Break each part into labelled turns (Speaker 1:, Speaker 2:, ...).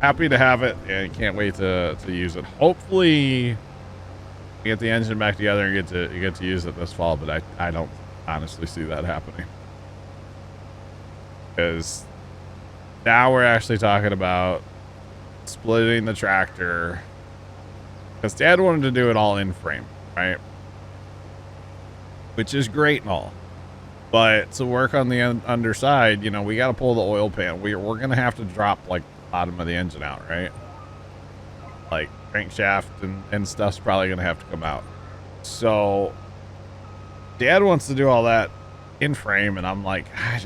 Speaker 1: happy to have it and can't wait to use it. Hopefully get the engine back together and get to use it this fall, but I don't honestly see that happening. Because now we're actually talking about splitting the tractor. Because Dad wanted to do it all in frame, right? Which is great and all. But to work on the underside, you know, we got to pull the oil pan. We're going to have to drop like the bottom of the engine out, right? Like crankshaft and stuff's probably going to have to come out. So Dad wants to do all that in frame. And I'm like, I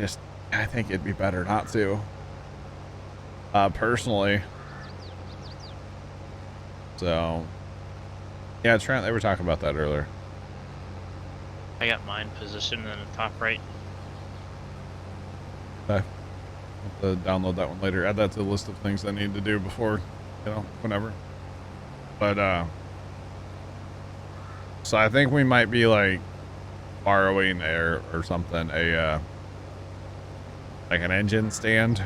Speaker 1: think it'd be better not to, personally. So yeah, Trent, they were talking about that earlier.
Speaker 2: I got mine positioned in the top right.
Speaker 1: Okay. I'll have to download that one later. Add that to the list of things I need to do before, you know, whenever. But, so I think we might be like borrowing or something, like an engine stand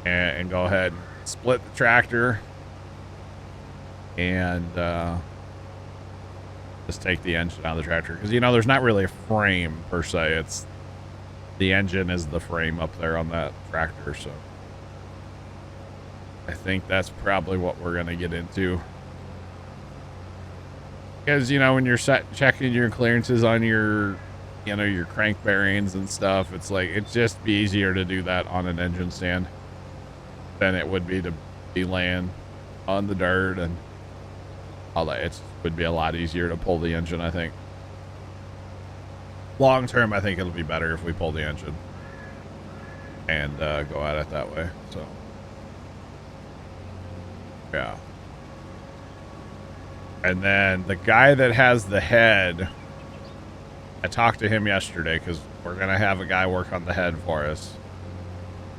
Speaker 1: and go ahead and split the tractor and, just take the engine out of the tractor. Cause you know, there's not really a frame per se. It's the engine is the frame up there on that tractor. So I think that's probably what we're going to get into. Because, you know, when you're checking your clearances on your, you know, your crank bearings and stuff, it's like, it's just be easier to do that on an engine stand than it would be to be laying on the dirt and all that. It would be a lot easier to pull the engine, I think. Long term, I think it'll be better if we pull the engine and go at it that way. So, yeah. And then the guy that has the head, I talked to him yesterday because we're going to have a guy work on the head for us.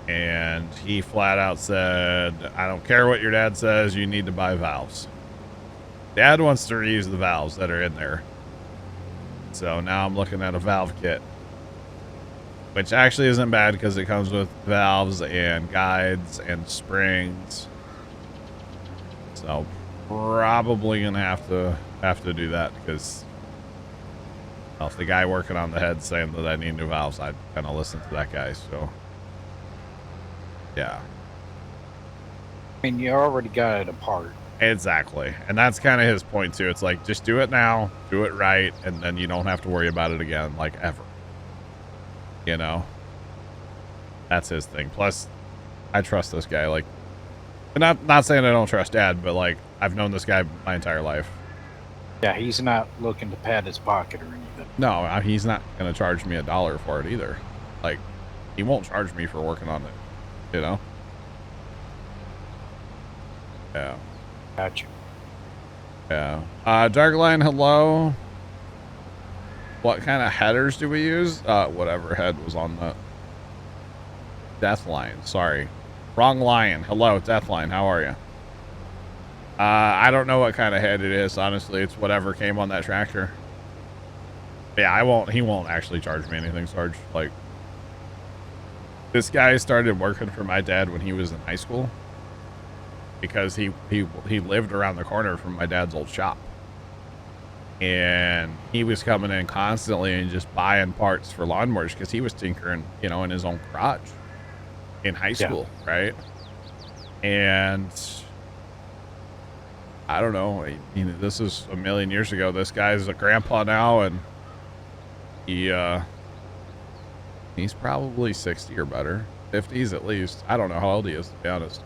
Speaker 1: And he flat out said, I don't care what your dad says, you need to buy valves. Dad wants to reuse the valves that are in there. So now I'm looking at a valve kit, which actually isn't bad because it comes with valves and guides and springs. So probably gonna have to do that because, well, if the guy working on the head saying that I need new valves, I'd kind of listen to that guy. So yeah.
Speaker 3: I mean, you already got it apart.
Speaker 1: Exactly. And that's kind of his point too. It's like, just do it now, do it right, and then you don't have to worry about it again, like ever. You know? That's his thing. Plus, I trust this guy. Like, not saying I don't trust Dad, but like, I've known this guy my entire life.
Speaker 3: Yeah, he's not looking to pad his pocket or anything.
Speaker 1: No, he's not going to charge me $1 for it either. Like, he won't charge me for working on it, you know? Yeah.
Speaker 3: Gotcha.
Speaker 1: Yeah. Darkline, hello. What kind of headers do we use? Whatever head was on the Deathline. Sorry. Wrong lion. Hello, Deathline. How are you? I don't know what kind of head it is. Honestly, it's whatever came on that tractor. Yeah, he won't actually charge me anything, Sarge. Like, this guy started working for my dad when he was in high school. Because he lived around the corner from my dad's old shop. And he was coming in constantly and just buying parts for lawnmowers because he was tinkering, you know, in his own garage in high school, yeah. Right? And I don't know. You know, this is a million years ago. This guy's a grandpa now, and he's probably 60 or better, 50s at least. I don't know how old he is, to be honest.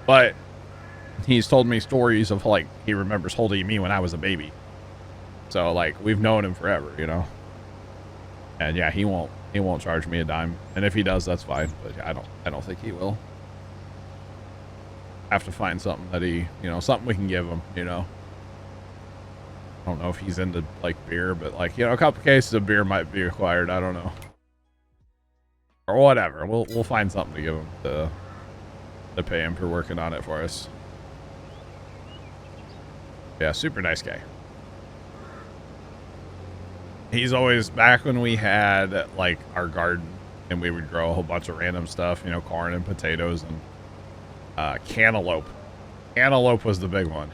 Speaker 1: But he's told me stories of, like, he remembers holding me when I was a baby. So, like, we've known him forever, you know? And yeah, he won't charge me a dime. And if he does, that's fine. But I don't think he will. Have to find something that he, you know, something we can give him, you know? I don't know if he's into, like, beer, but, like, you know, a couple cases of beer might be required. I don't know. Or whatever. We'll find something to give him to pay him for working on it for us. Yeah, super nice guy. He's always, back when we had, like, our garden and we would grow a whole bunch of random stuff, you know, corn and potatoes and Cantaloupe. Cantaloupe was the big one.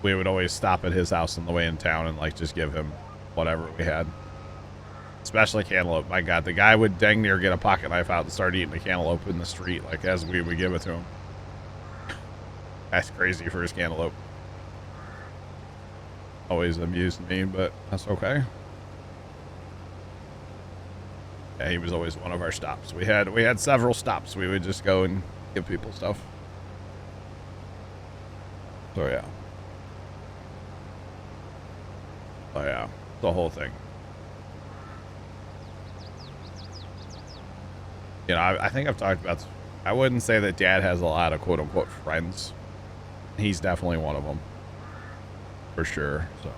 Speaker 1: We would always stop at his house on the way in town and like just give him whatever we had. Especially cantaloupe. My God, the guy would dang near get a pocket knife out and start eating the cantaloupe in the street, like as we would give it to him. That's crazy for his cantaloupe. Always amused me, but that's okay. Yeah, he was always one of our stops. We had several stops. We would just go and give people stuff. So yeah. Oh yeah, the whole thing. You know, I think I've talked about. I wouldn't say that Dad has a lot of quote unquote friends. He's definitely one of them, for sure. So.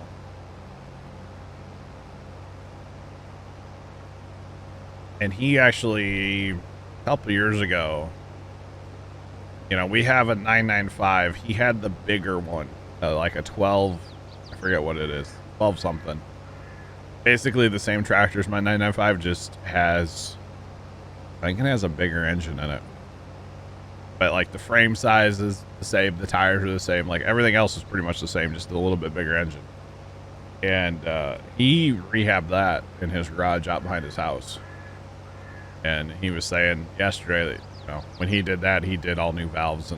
Speaker 1: And he actually, a couple years ago, you know, we have a 995. He had the bigger one, like a 12. I forget what it is. 12 something. Basically the same tractor as my 995, just has, I think it has a bigger engine in it. But like the frame size is the same, the tires are the same, like everything else is pretty much the same, just a little bit bigger engine. And he rehabbed that in his garage out behind his house. And he was saying yesterday that, you know, when he did that, he did all new valves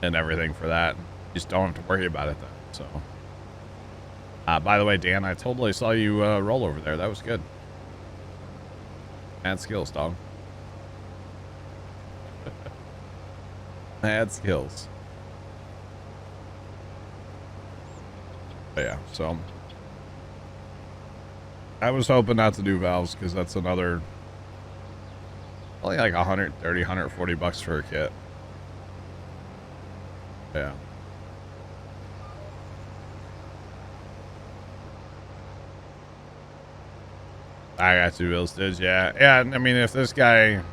Speaker 1: and everything for that. You just don't have to worry about it then. So, by the way, Dan, I totally saw you roll over there. That was good. Mad skills, dog. Mad skills. But yeah, so I was hoping not to do valves because that's another only like 130, 140 bucks for a kit. Yeah. I got 2 wheels, did yeah. Yeah, I mean, if this guy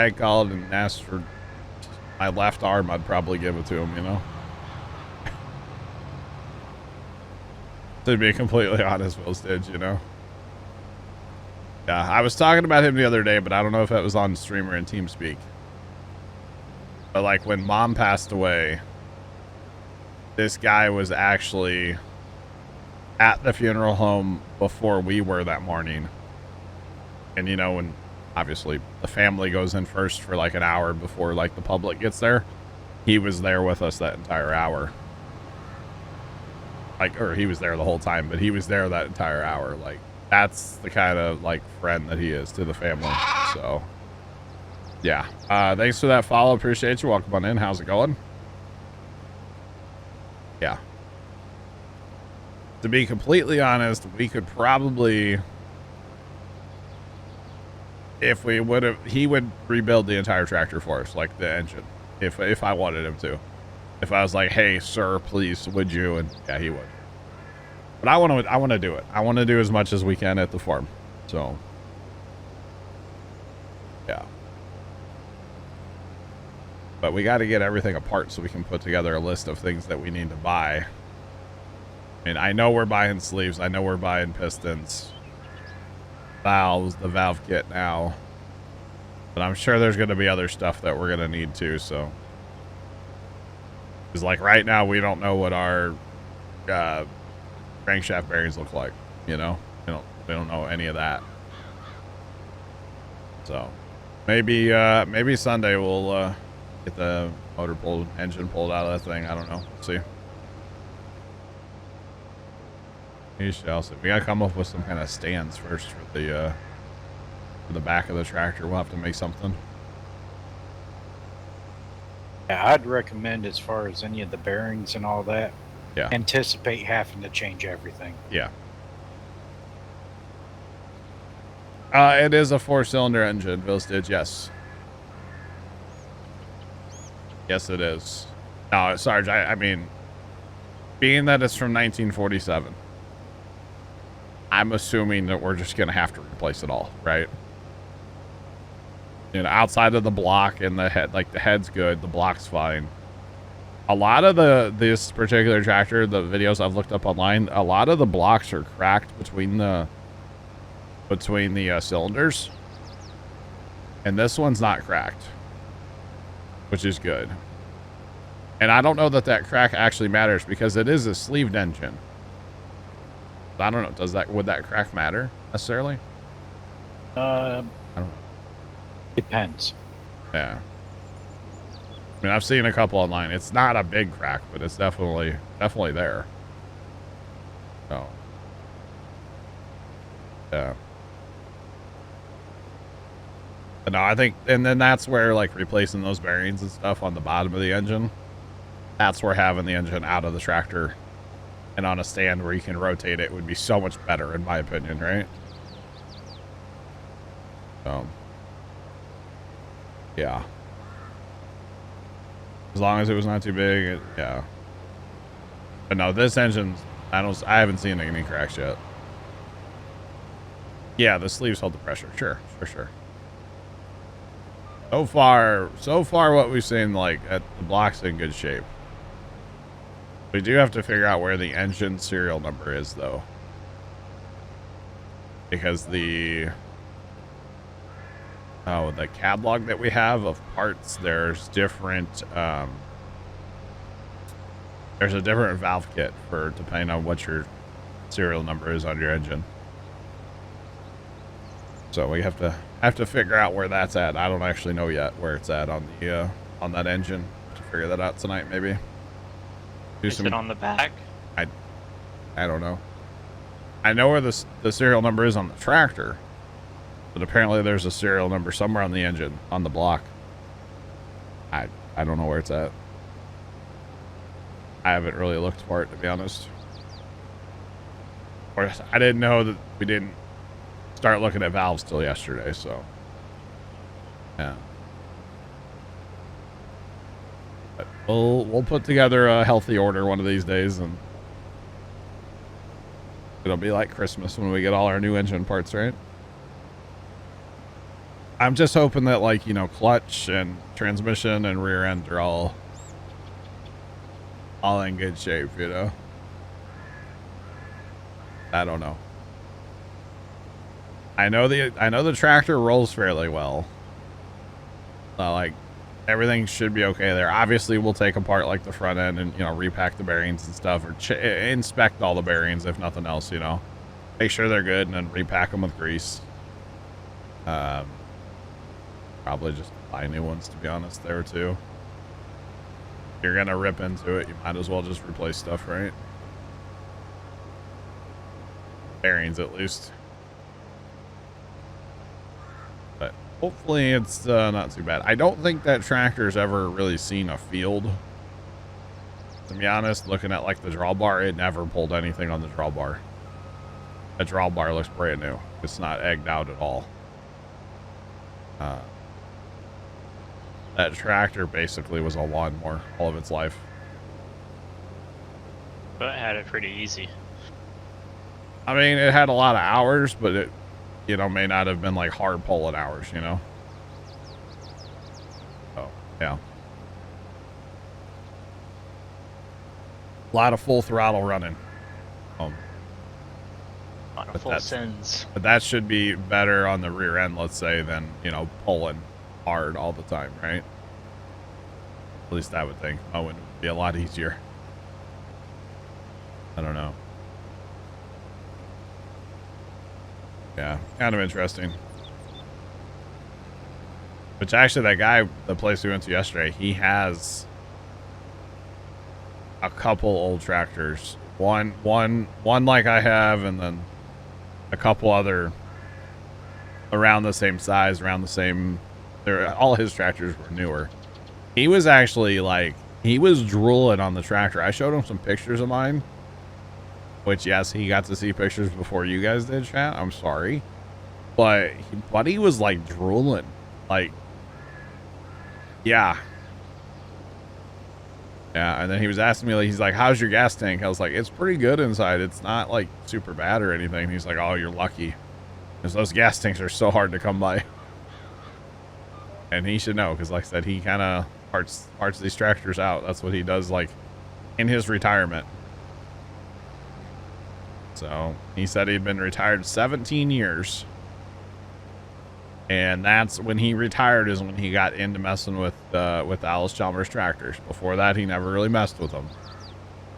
Speaker 1: called and asked for my left arm, I'd probably give it to him, you know? To be completely honest, Will Stidge, you know? Yeah, I was talking about him the other day, but I don't know if that was on stream or in TeamSpeak. But like when Mom passed away, this guy was actually at the funeral home before we were that morning. And you know, when obviously the family goes in first for like an hour before like the public gets there, he was there with us that entire hour. Like, or he was there the whole time, but he was there that entire hour. Like, that's the kind of like friend that he is to the family. So yeah, thanks for that follow. Appreciate you. Welcome on in. How's it going? Yeah, to be completely honest, we could probably, if we would have, he would rebuild the entire tractor for us, like the engine, if I wanted him to. If I was like, hey sir, please would you? And yeah, he would. But I want to do it. I want to do as much as we can at the farm. So yeah. But we got to get everything apart so we can put together a list of things that we need to buy. I mean, I know we're buying sleeves. I know we're buying pistons, valves, the valve kit now. But I'm sure there's going to be other stuff that we're going to need too. So, because like right now, we don't know what our crankshaft bearings look like. You know, we don't know any of that. So maybe Sunday we'll get the engine pulled out of that thing. I don't know. We'll see. We shall see. We gotta come up with some kind of stands first for the back of the tractor. We'll have to make something.
Speaker 3: Yeah, I'd recommend, as far as any of the bearings and all that,
Speaker 1: yeah,
Speaker 3: anticipate having to change everything.
Speaker 1: Yeah. It is a 4-cylinder engine, Bill Stitch, yes. Yes, it is. No, Sarge, I mean, being that it's from 1947, I'm assuming that we're just going to have to replace it all, right? You know, outside of the block and the head, like the head's good, the block's fine. A lot of this particular tractor, the videos I've looked up online, a lot of the blocks are cracked between the cylinders. And this one's not cracked, which is good. And I don't know that that crack actually matters because it is a sleeved engine. I don't know. Would that crack matter necessarily? I don't know.
Speaker 3: Depends.
Speaker 1: Yeah. I mean, I've seen a couple online. It's not a big crack, but it's definitely there. So, yeah. But no, I think, and then that's where like replacing those bearings and stuff on the bottom of the engine. That's where having the engine out of the tractor and on a stand where you can rotate it would be so much better, in my opinion, right? So, yeah. As long as it was not too big, yeah. But no, this engine's, I haven't seen any cracks yet. Yeah, the sleeves hold the pressure. Sure. So far what we've seen, like, at the block's in good shape. We do have to figure out where the engine serial number is, though. Because the catalog that we have of parts, there's different, there's a different valve kit for depending on what your serial number is on your engine. So we have to figure out where that's at. I don't actually know yet where it's at on the on that engine. To figure that out tonight, maybe.
Speaker 2: Is it on the back?
Speaker 1: I don't know. I know where the serial number is on the tractor, but apparently there's a serial number somewhere on the engine on the block. I don't know where it's at. I haven't really looked for it, to be honest. Or I didn't know that we didn't start looking at valves till yesterday, so yeah. But we'll put together a healthy order one of these days, and it'll be like Christmas when we get all our new engine parts, right? I'm just hoping that, like, you know, clutch and transmission and rear end are all in good shape, you know. I don't know. I know the tractor rolls fairly well. Like, everything should be okay there. Obviously, we'll take apart like the front end and, you know, repack the bearings and stuff, or inspect all the bearings if nothing else, you know. Make sure they're good and then repack them with grease. Probably just buy new ones, to be honest, there too. If you're gonna rip into it, you might as well just replace stuff, right? Bearings, at least. But hopefully it's not too bad. I don't think that tractor's ever really seen a field. To be honest, looking at like the drawbar, it never pulled anything on the drawbar. The drawbar looks brand new. It's not egged out at all. That tractor basically was a lawnmower all of its life.
Speaker 2: But it had it pretty easy.
Speaker 1: I mean, it had a lot of hours, but it, you know, may not have been like hard pulling hours, you know? Oh, yeah. A lot of full throttle running.
Speaker 2: On a full sends.
Speaker 1: But that should be better on the rear end, let's say, than, you know, pulling hard all the time, right? At least I would think. Oh, it would be a lot easier. I don't know. Yeah, kind of interesting. Which actually, that guy, the place we went to yesterday, he has a couple old tractors. One like I have, and then a couple other around the same size, around the same. All his tractors were newer. He was actually like, he was drooling on the tractor. I showed him some pictures of mine. Which, yes, he got to see pictures before you guys did, chat. I'm sorry. But he was, like, drooling. Like, yeah. Yeah, and then he was asking me, like, he's like, how's your gas tank? I was like, it's pretty good inside. It's not, like, super bad or anything. He's like, oh, you're lucky. Because those gas tanks are so hard to come by. And he should know, because, like I said, he kind of parts these tractors out. That's what he does, like, in his retirement. So he said he'd been retired 17 years. And that's when he retired, is when he got into messing with Alice Chalmers tractors. Before that, he never really messed with them.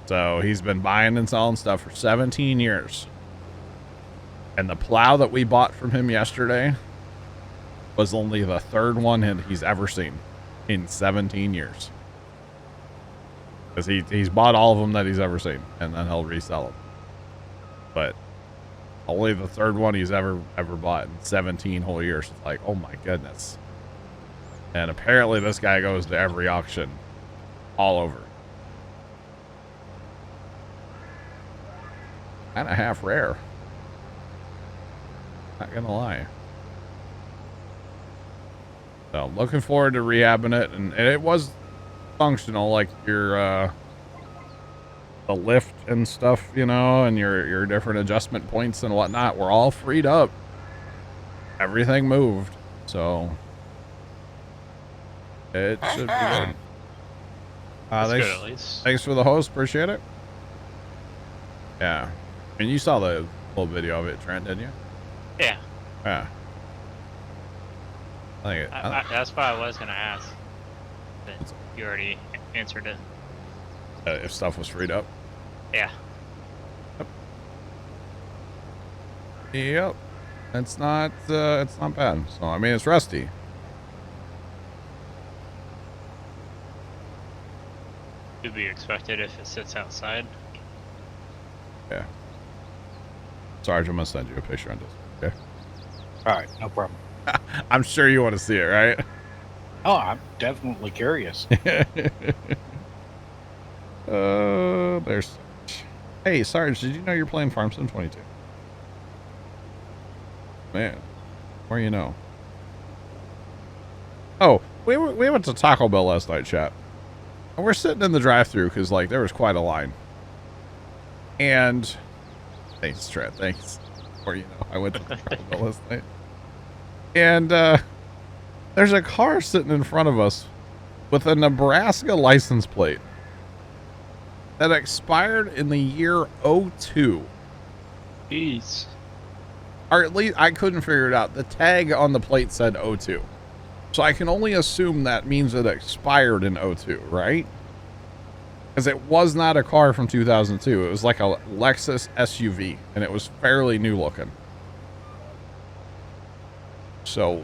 Speaker 1: So he's been buying and selling stuff for 17 years. And the plow that we bought from him yesterday was only the third one he's ever seen in 17 years. Because he's bought all of them that he's ever seen, and then he'll resell them. But only the third one he's ever bought in 17 whole years. It's like, oh my goodness. And apparently this guy goes to every auction all over. Kind of half rare. Not gonna lie. So looking forward to rehabbing it, and it was functional, like your the lift and stuff, you know, and your different adjustment points and whatnot were all freed up. Everything moved, so it should be good.
Speaker 2: That's good, at least.
Speaker 1: Thanks for the host, appreciate it. Yeah, and you saw the little video of it, Trent, didn't you?
Speaker 2: Yeah.
Speaker 1: Yeah.
Speaker 2: That's what I was gonna ask, but you already answered it.
Speaker 1: If stuff was freed up.
Speaker 2: Yeah.
Speaker 1: Yep. It's not bad. So I mean, it's rusty.
Speaker 2: To be expected if it sits outside.
Speaker 1: Yeah. Sarge, I'm gonna send you a picture on this. Okay.
Speaker 3: All right, no problem.
Speaker 1: I'm sure you want to see it, right?
Speaker 3: Oh, I'm definitely curious.
Speaker 1: There's. Hey, Sarge, did you know you're playing Farm Sim 22? Man, where you know? Oh, we went to Taco Bell last night, chat. And we're sitting in the drive-thru because, like, there was quite a line. And thanks, Trent. Thanks. Or you know, I went to Taco Bell last night. And there's a car sitting in front of us with a Nebraska license plate that expired in the year 02.
Speaker 2: Jeez.
Speaker 1: Or at least I couldn't figure it out. The tag on the plate said 02. So I can only assume that means it expired in 02, right? Because it was not a car from 2002. It was like a Lexus SUV, and it was fairly new looking. So,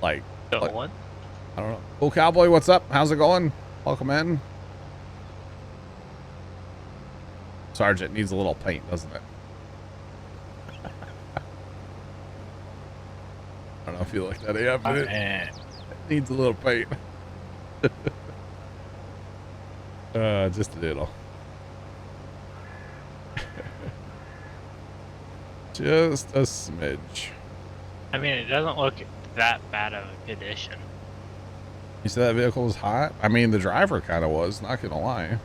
Speaker 1: like,
Speaker 2: What?
Speaker 1: I don't know. Cool Cowboy, what's up? How's it going? Welcome in. Sergeant needs a little paint, doesn't it? I don't know if you looked at it yet, but it needs a little paint. Just a little. Just a smidge.
Speaker 2: I mean, it doesn't look that bad of a condition.
Speaker 1: You said that vehicle was hot? I mean, the driver kind of was, not gonna lie.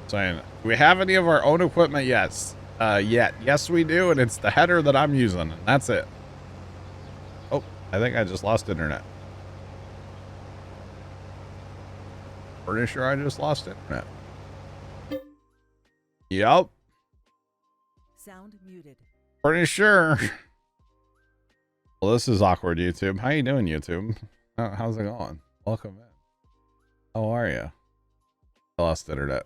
Speaker 1: Saying, do we have any of our own equipment? Yes. Yes, we do, and it's the header that I'm using, and that's it. Oh, I think I just lost internet. Pretty sure I just lost internet. Yup.
Speaker 4: Sound muted.
Speaker 1: Pretty sure. Well, this is awkward, YouTube. How you doing, YouTube? How's it going? Welcome in. How are you? I lost internet.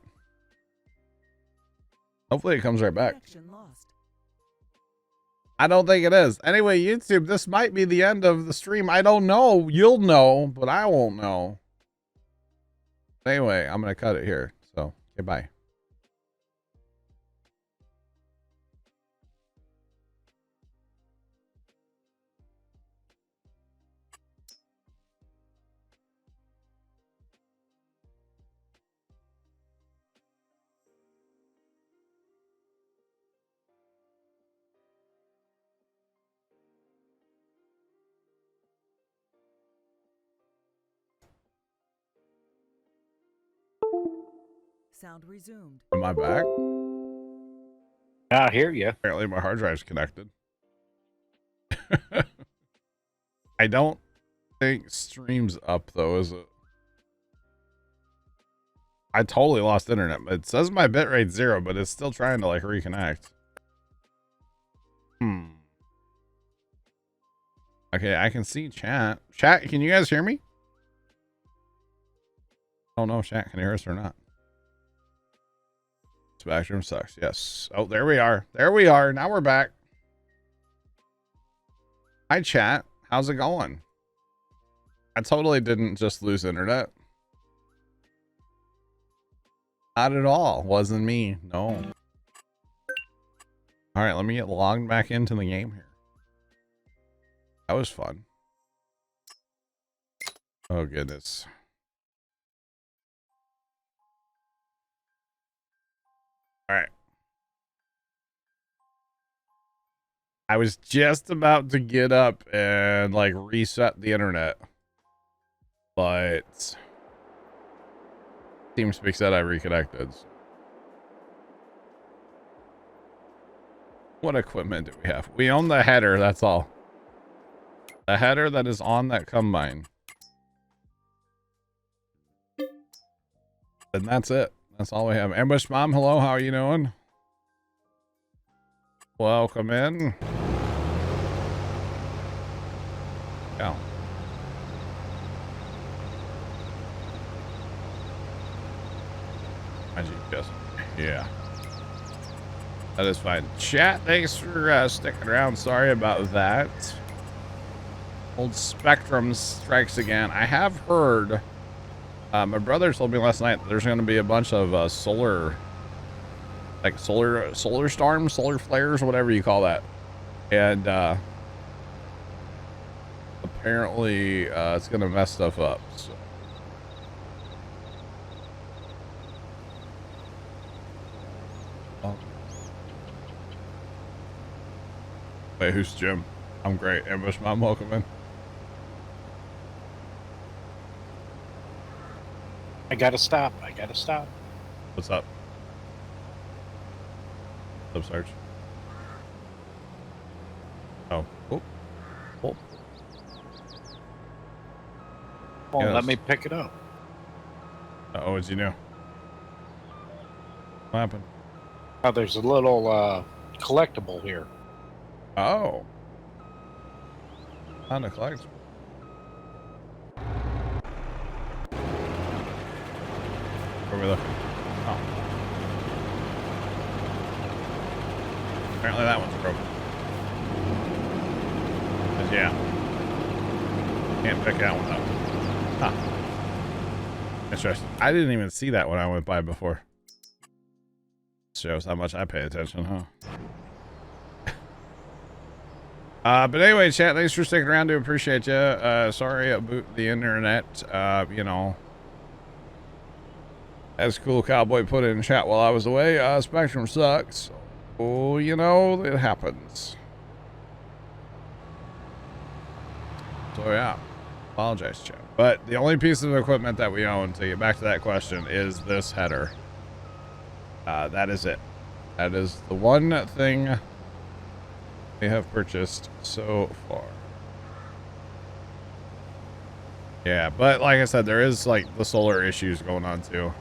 Speaker 1: Hopefully it comes right back.
Speaker 4: Lost.
Speaker 1: I don't think it is. Anyway, YouTube, this might be the end of the stream. I don't know. You'll know, but I won't know. Anyway, I'm going to cut it here. So, goodbye.
Speaker 4: Sound resumed.
Speaker 1: Am I back?
Speaker 3: I hear you.
Speaker 1: Apparently my hard drive's connected. I don't think stream's up though, is it? I totally lost internet. It says my bitrate 0, but it's still trying to like reconnect. Okay, I can see chat. Chat, can you guys hear me? I don't know if chat can hear us or not. Spectrum sucks. Yes. Oh, there we are. There we are. Now we're back. Hi, chat. How's it going? I totally didn't just lose internet. Not at all. Wasn't me. No. All right, let me get logged back into the game here. That was fun. Oh, goodness. All right. I was just about to get up and like reset the internet, but TeamSpeak said I reconnected. What equipment do we have? We own the header, that's all. The header that is on that combine. And that's it. That's all we have. Ambush Mom, hello, how are you doing? Welcome in. Yeah. My GPS. Yeah. That is fine. Chat, thanks for sticking around. Sorry about that. Old Spectrum strikes again. I have heard, my brother told me last night that there's going to be a bunch of solar storms, solar flares, whatever you call that. And apparently it's going to mess stuff up. So. Oh. Wait, who's Jim? I'm great. Ambush Mom, welcome in.
Speaker 3: I gotta stop. I gotta stop.
Speaker 1: What's up? What's up, Sarge? Oh. Oh. Oh.
Speaker 3: Well,
Speaker 1: Yes.
Speaker 3: let me pick it up.
Speaker 1: Oh, what'd you do? What happened?
Speaker 3: Oh, there's a little collectible here.
Speaker 1: Oh. Found a collectible. Where are we looking? Oh. Apparently that one's broken. But yeah. Can't pick that one up. Huh. Interesting. I didn't even see that when I went by before. Shows how much I pay attention, huh? But anyway, chat, thanks for sticking around. Do appreciate you. Sorry about the internet. You know, as Cool Cowboy put in chat while I was away, Spectrum sucks. Oh, you know, it happens. So yeah, apologize, chat. But the only piece of equipment that we own, to get back to that question, is this header. That is it. That is the one thing we have purchased so far. Yeah, but like I said, there is like the solar issues going on too.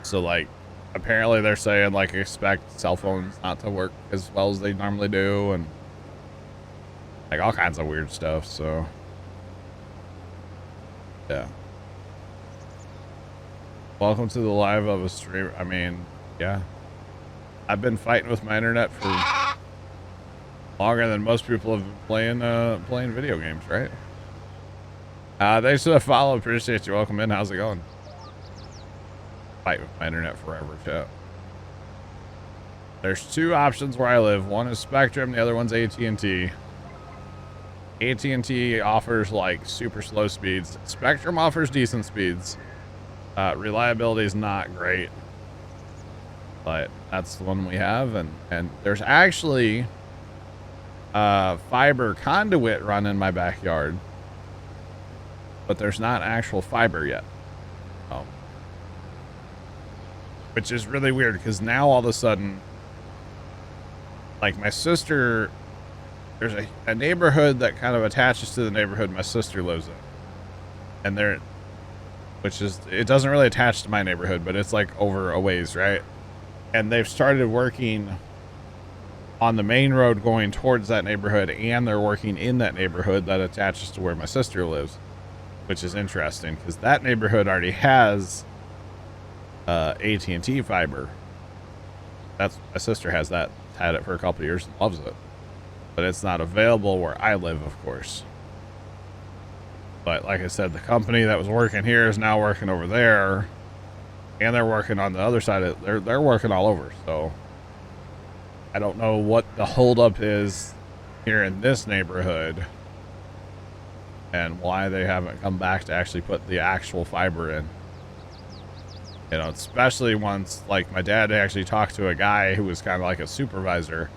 Speaker 1: So like, apparently they're saying like expect cell phones not to work as well as they normally do, and like all kinds of weird stuff. So yeah. Welcome to the live of a stream. I mean, yeah. I've been fighting with my internet for longer than most people have been playing video games, right? Thanks for the follow. Appreciate you. Welcome in. How's it going? Fight with my internet forever, chat. There's two options where I live. One is Spectrum. The other one's AT&T. AT&T offers like super slow speeds. Spectrum offers decent speeds. Reliability is not great, but that's the one we have. And there's actually fiber conduit run in my backyard, but there's not actual fiber yet. Which is really weird, because now all of a sudden, like my sister, there's a neighborhood that kind of attaches to the neighborhood my sister lives in, and there, which is, it doesn't really attach to my neighborhood, but it's like over a ways, right? And they've started working on the main road going towards that neighborhood, and they're working in that neighborhood that attaches to where my sister lives, which is interesting because that neighborhood already has AT&T fiber. That's my sister has that, had it for a couple of years and loves it, but it's not available where I live, of course. But like I said, the company that was working here is now working over there, and they're working on the other side of they're working all over. So I don't know what the holdup is here in this neighborhood and why they haven't come back to actually put the actual fiber in. You know, especially once, like, my dad actually talked to a guy who was kind of like a supervisor,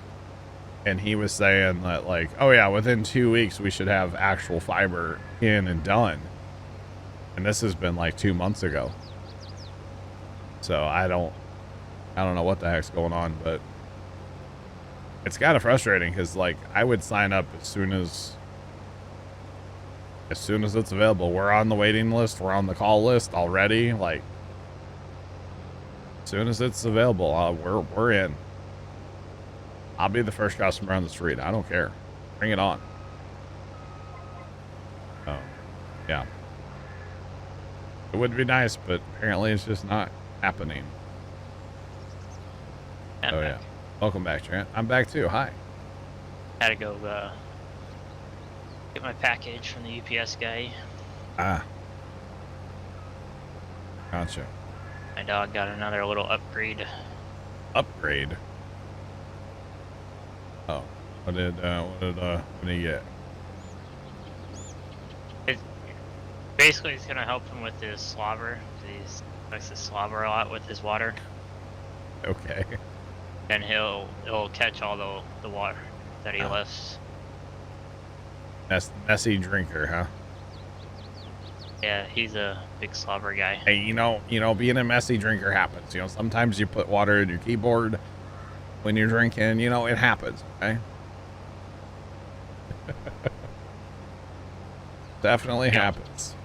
Speaker 1: and he was saying that, like, oh yeah, within 2 weeks we should have actual fiber in and done. And this has been like 2 months ago. So I don't know what the heck's going on, but it's kind of frustrating because, like, I would sign up as soon as it's available. We're on the waiting list. We're on the call list already. Like, as soon as it's available, we're in. I'll be the first customer on the street. I don't care. Bring it on. Oh, yeah. It would be nice, but apparently it's just not happening. Oh, yeah. Welcome back, Trent. I'm back too. Hi.
Speaker 2: Had to go get my package from the UPS guy.
Speaker 1: Ah. Gotcha.
Speaker 2: My dog got another little upgrade.
Speaker 1: Upgrade? Oh. What did he get?
Speaker 2: Basically, it's gonna help him with his slobber. He likes to slobber a lot with his water.
Speaker 1: Okay.
Speaker 2: And he'll catch all the water that he lifts.
Speaker 1: Messy drinker, huh?
Speaker 2: Yeah, he's a big slobber guy.
Speaker 1: Hey, you know, being a messy drinker happens. You know, sometimes you put water in your keyboard when you're drinking. You know, it happens. Okay. Definitely happens.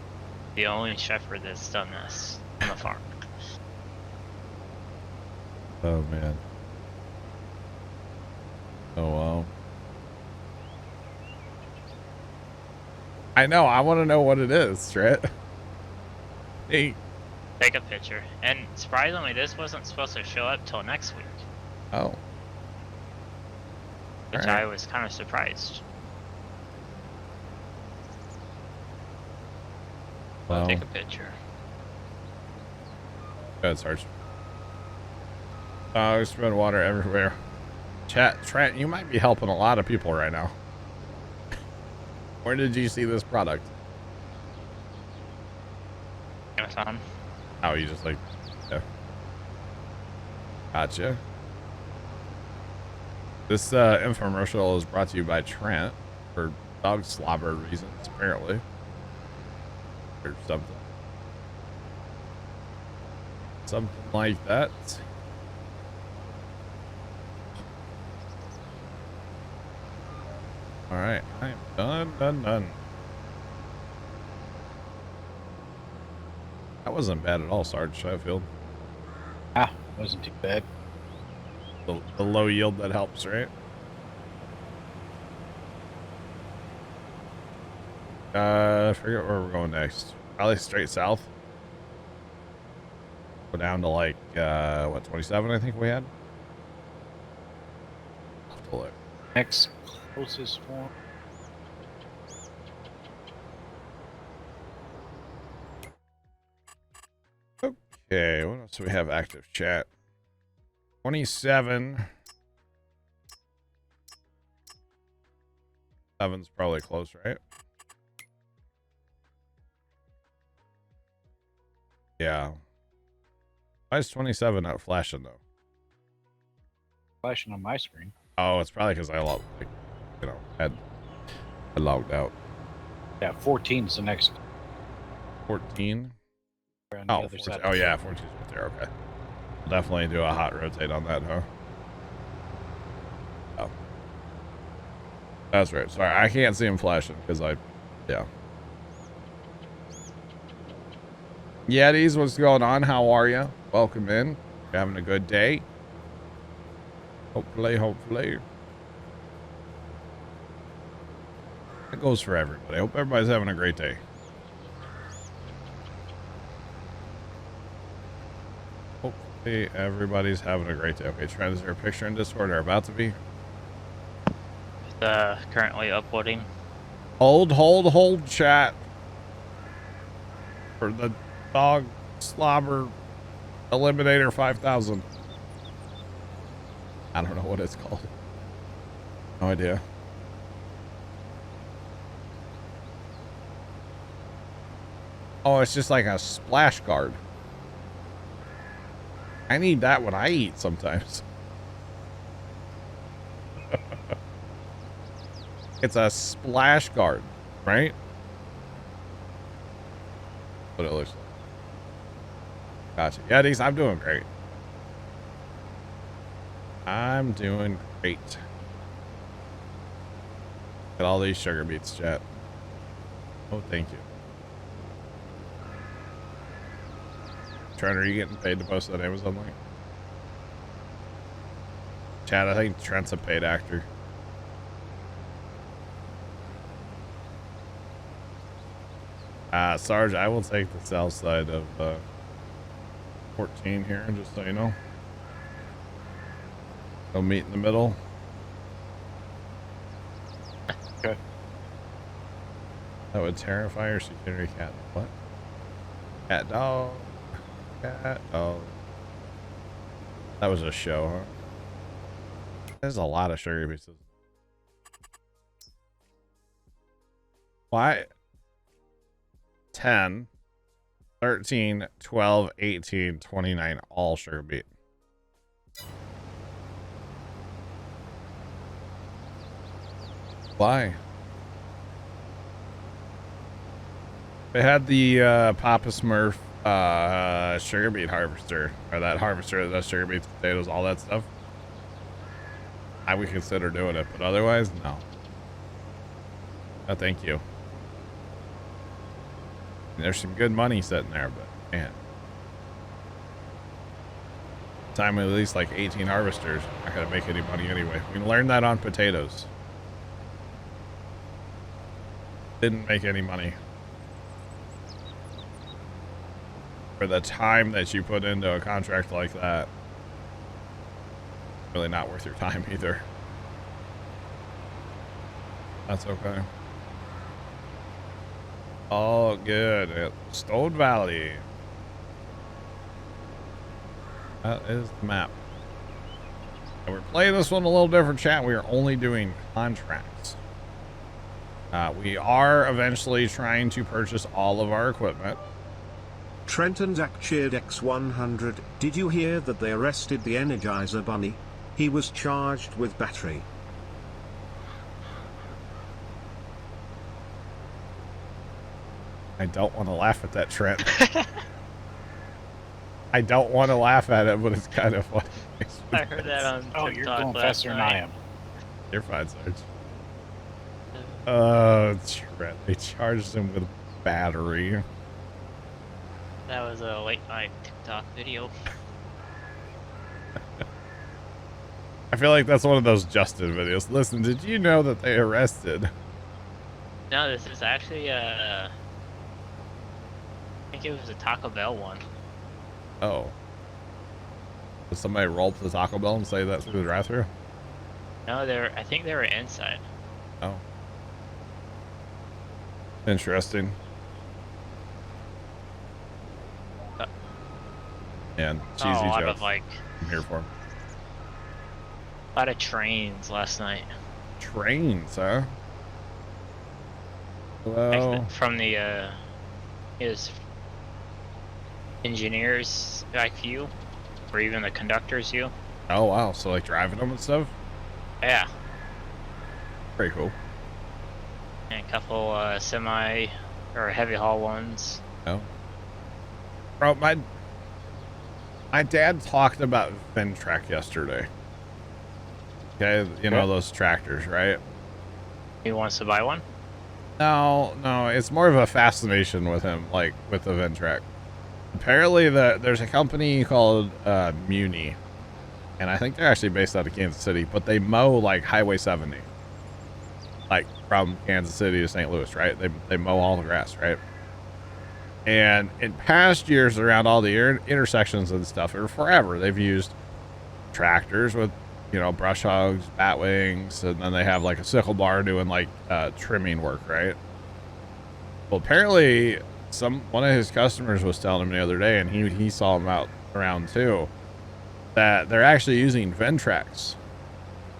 Speaker 2: The only shepherd that's done this on the farm.
Speaker 1: Oh man. Oh wow. I know. I want to know what it is, Trent. Hey.
Speaker 2: Take a picture. And surprisingly, this wasn't supposed to show up till next week.
Speaker 1: Oh.
Speaker 2: Which I was kind of surprised.
Speaker 1: Well,
Speaker 2: I'll take a picture.
Speaker 1: Good, Sarge. We spread water everywhere. Trent, you might be helping a lot of people right now. Where did you see this product?
Speaker 2: Amazon.
Speaker 1: Oh, you just like, yeah. Gotcha. This infomercial is brought to you by Trent for dog slobber reasons, apparently. Or something. Something like that. Alright, I am done. That wasn't bad at all, Sarge Sheffield.
Speaker 3: Wasn't too bad.
Speaker 1: The low yield that helps, right? I forget where we're going next. Probably straight south. Go down to like, what, 27 I think we had? I'll have to look.
Speaker 3: Next closest one.
Speaker 1: Okay, what else do we have active chat? 27. 7's probably close, right? Yeah. Why is 27 not flashing, though?
Speaker 3: Flashing on my screen.
Speaker 1: Oh, it's probably because I had logged out.
Speaker 3: Yeah, 14's the next.
Speaker 1: 14?
Speaker 3: On the
Speaker 1: Oh,
Speaker 3: other
Speaker 1: 14.
Speaker 3: side.
Speaker 1: Oh, yeah, 14's right there. Okay. We'll definitely do a hot rotate on that, huh? Oh. That's right. Sorry, I can't see him flashing because yeah. Yetis, what's going on? How are you? Welcome in. You having a good day? Hopefully. That goes for everybody. I hope everybody's having a great day. Hopefully everybody's having a great day. Okay, Trent, is there a picture in Discord or about to be?
Speaker 2: Currently uploading.
Speaker 1: Hold, chat. For the dog slobber eliminator 5000. I don't know what it's called. No idea. Oh, it's just like a splash guard. I need that when I eat sometimes. It's a splash guard, right? What it looks like. Gotcha. Yetis, I'm doing great. I'm doing great. Get all these sugar beets, chat. Oh, thank you. Trent, are you getting paid to post that Amazon link? Chad, I think Trent's a paid actor. Sarge, I will take the south side of 14 here, just so you know. We'll meet in the middle.
Speaker 3: Okay.
Speaker 1: That would terrify your security cat. What? Cat dog. Cat dog. That was a show, huh? There's a lot of sugar pieces. Why? 10, 13, 12, 18, 29, all sugar beet. Why? They had the Papa Smurf sugar beet harvester, or that harvester that does sugar beets, potatoes, all that stuff. I would consider doing it, but otherwise, no. No, thank you. There's some good money sitting there, but man, time at least like 18 harvesters, not gonna make any money anyway. We learned that on potatoes. Didn't make any money for the time that you put into a contract like that. Really not worth your time either. That's okay. All good at Stone Valley. That is the map. And we're playing this one a little different, chat. We are only doing contracts. We are eventually trying to purchase all of our equipment.
Speaker 5: Trent and Zach cheered X100. Did you hear that they arrested the Energizer Bunny? He was charged with battery.
Speaker 1: I don't want to laugh at that, Trent. I don't want to laugh at it, but it's kind of funny.
Speaker 2: I heard that on TikTok.
Speaker 3: Oh, you're going faster than I am.
Speaker 1: You're fine, Sarge. Oh, Trent. They charged him with battery.
Speaker 2: That was a late night TikTok video.
Speaker 1: I feel like that's one of those Justin videos. Listen, did you know that they arrested?
Speaker 2: No, this is actually I think it was a Taco Bell one.
Speaker 1: Oh. Did somebody roll up the Taco Bell and say that through the drive-thru?
Speaker 2: No, I think they were inside.
Speaker 1: Oh. Interesting. And cheesy
Speaker 2: a lot
Speaker 1: jokes.
Speaker 2: of like
Speaker 1: I'm here for 'em.
Speaker 2: a lot of trains last night.
Speaker 1: Trains, huh? Well,
Speaker 2: From the his engineers like view, or even the conductor's view.
Speaker 1: oh wow, so like driving them and stuff?
Speaker 2: Yeah,
Speaker 1: Pretty cool.
Speaker 2: and a couple semi or heavy haul ones.
Speaker 1: Oh. Bro, my dad talked about Ventrac yesterday. Okay, you know those tractors, right?
Speaker 2: He wants to buy one.
Speaker 1: No, it's more of a fascination with him, like with the Ventrac. Apparently, there's a company called Muni, and I think they're actually based out of Kansas City, but they mow like Highway 70. like from Kansas City to St. Louis, right? They mow all the grass, right? And in past years, around all the intersections and stuff, or forever, they've used tractors with, you know, brush hogs, bat wings, and then they have like a sickle bar doing like trimming work, right? Well, apparently, one of his customers was telling him the other day, and he saw him out around too, that they're actually using Ventrax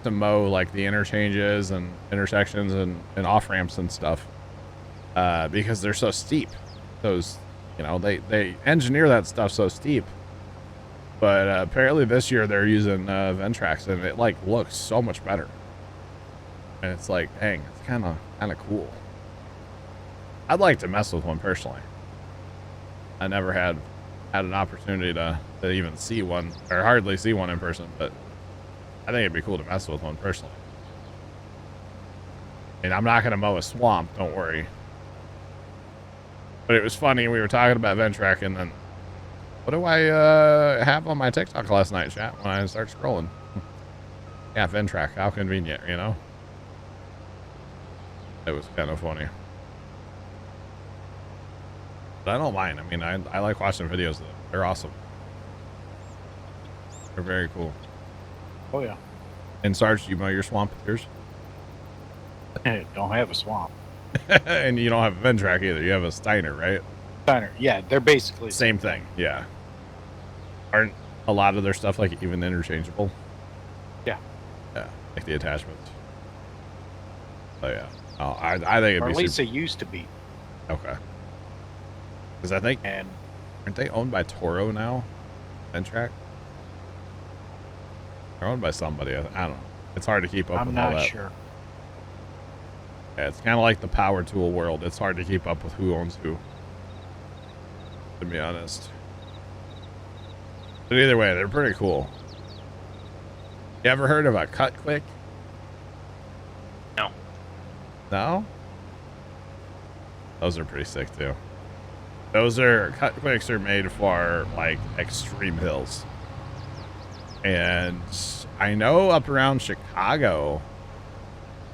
Speaker 1: to mow like the interchanges and intersections and off ramps and stuff, because they're so steep. Those, you know, they engineer that stuff so steep. But apparently this year they're using Ventrax, and it like looks so much better. And it's like, dang, it's kind of cool. I'd like to mess with one personally. I never had an opportunity to even see one, or hardly see one in person, but I think it'd be cool to mess with one personally. And I'm not going to mow a swamp, don't worry. But it was funny, we were talking about Ventrac, and then what do I have on my TikTok last night, chat, when I start scrolling? Yeah, Ventrac, how convenient, you know? It was kind of funny. But I don't mind. I mean, I like watching videos of them. They're awesome. They're very cool.
Speaker 3: Oh, yeah.
Speaker 1: And Sarge, do you mow your swamp with yours?
Speaker 3: Don't have a swamp.
Speaker 1: And you don't have a Ventrac either. You have a Steiner, right?
Speaker 3: Steiner. Yeah, they're basically
Speaker 1: Same thing. Yeah. Aren't a lot of their stuff like even interchangeable?
Speaker 3: Yeah.
Speaker 1: Yeah, like the attachments. So yeah. Oh, I think it'd
Speaker 3: or
Speaker 1: be
Speaker 3: at least
Speaker 1: super...
Speaker 3: they used to be.
Speaker 1: Okay. Because I think,
Speaker 3: And
Speaker 1: aren't they owned by Toro now? Ventrac? They're owned by somebody. I don't know. It's hard to keep up
Speaker 3: I'm
Speaker 1: with all
Speaker 3: not
Speaker 1: that.
Speaker 3: sure.
Speaker 1: Yeah, it's kind of like the power tool world. It's hard to keep up with who owns who, to be honest. But either way, they're pretty cool. You ever heard of a Cut Quick?
Speaker 2: No.
Speaker 1: No? Those are pretty sick too. Those are, Cut Quicks are made for like extreme hills. And I know up around Chicago,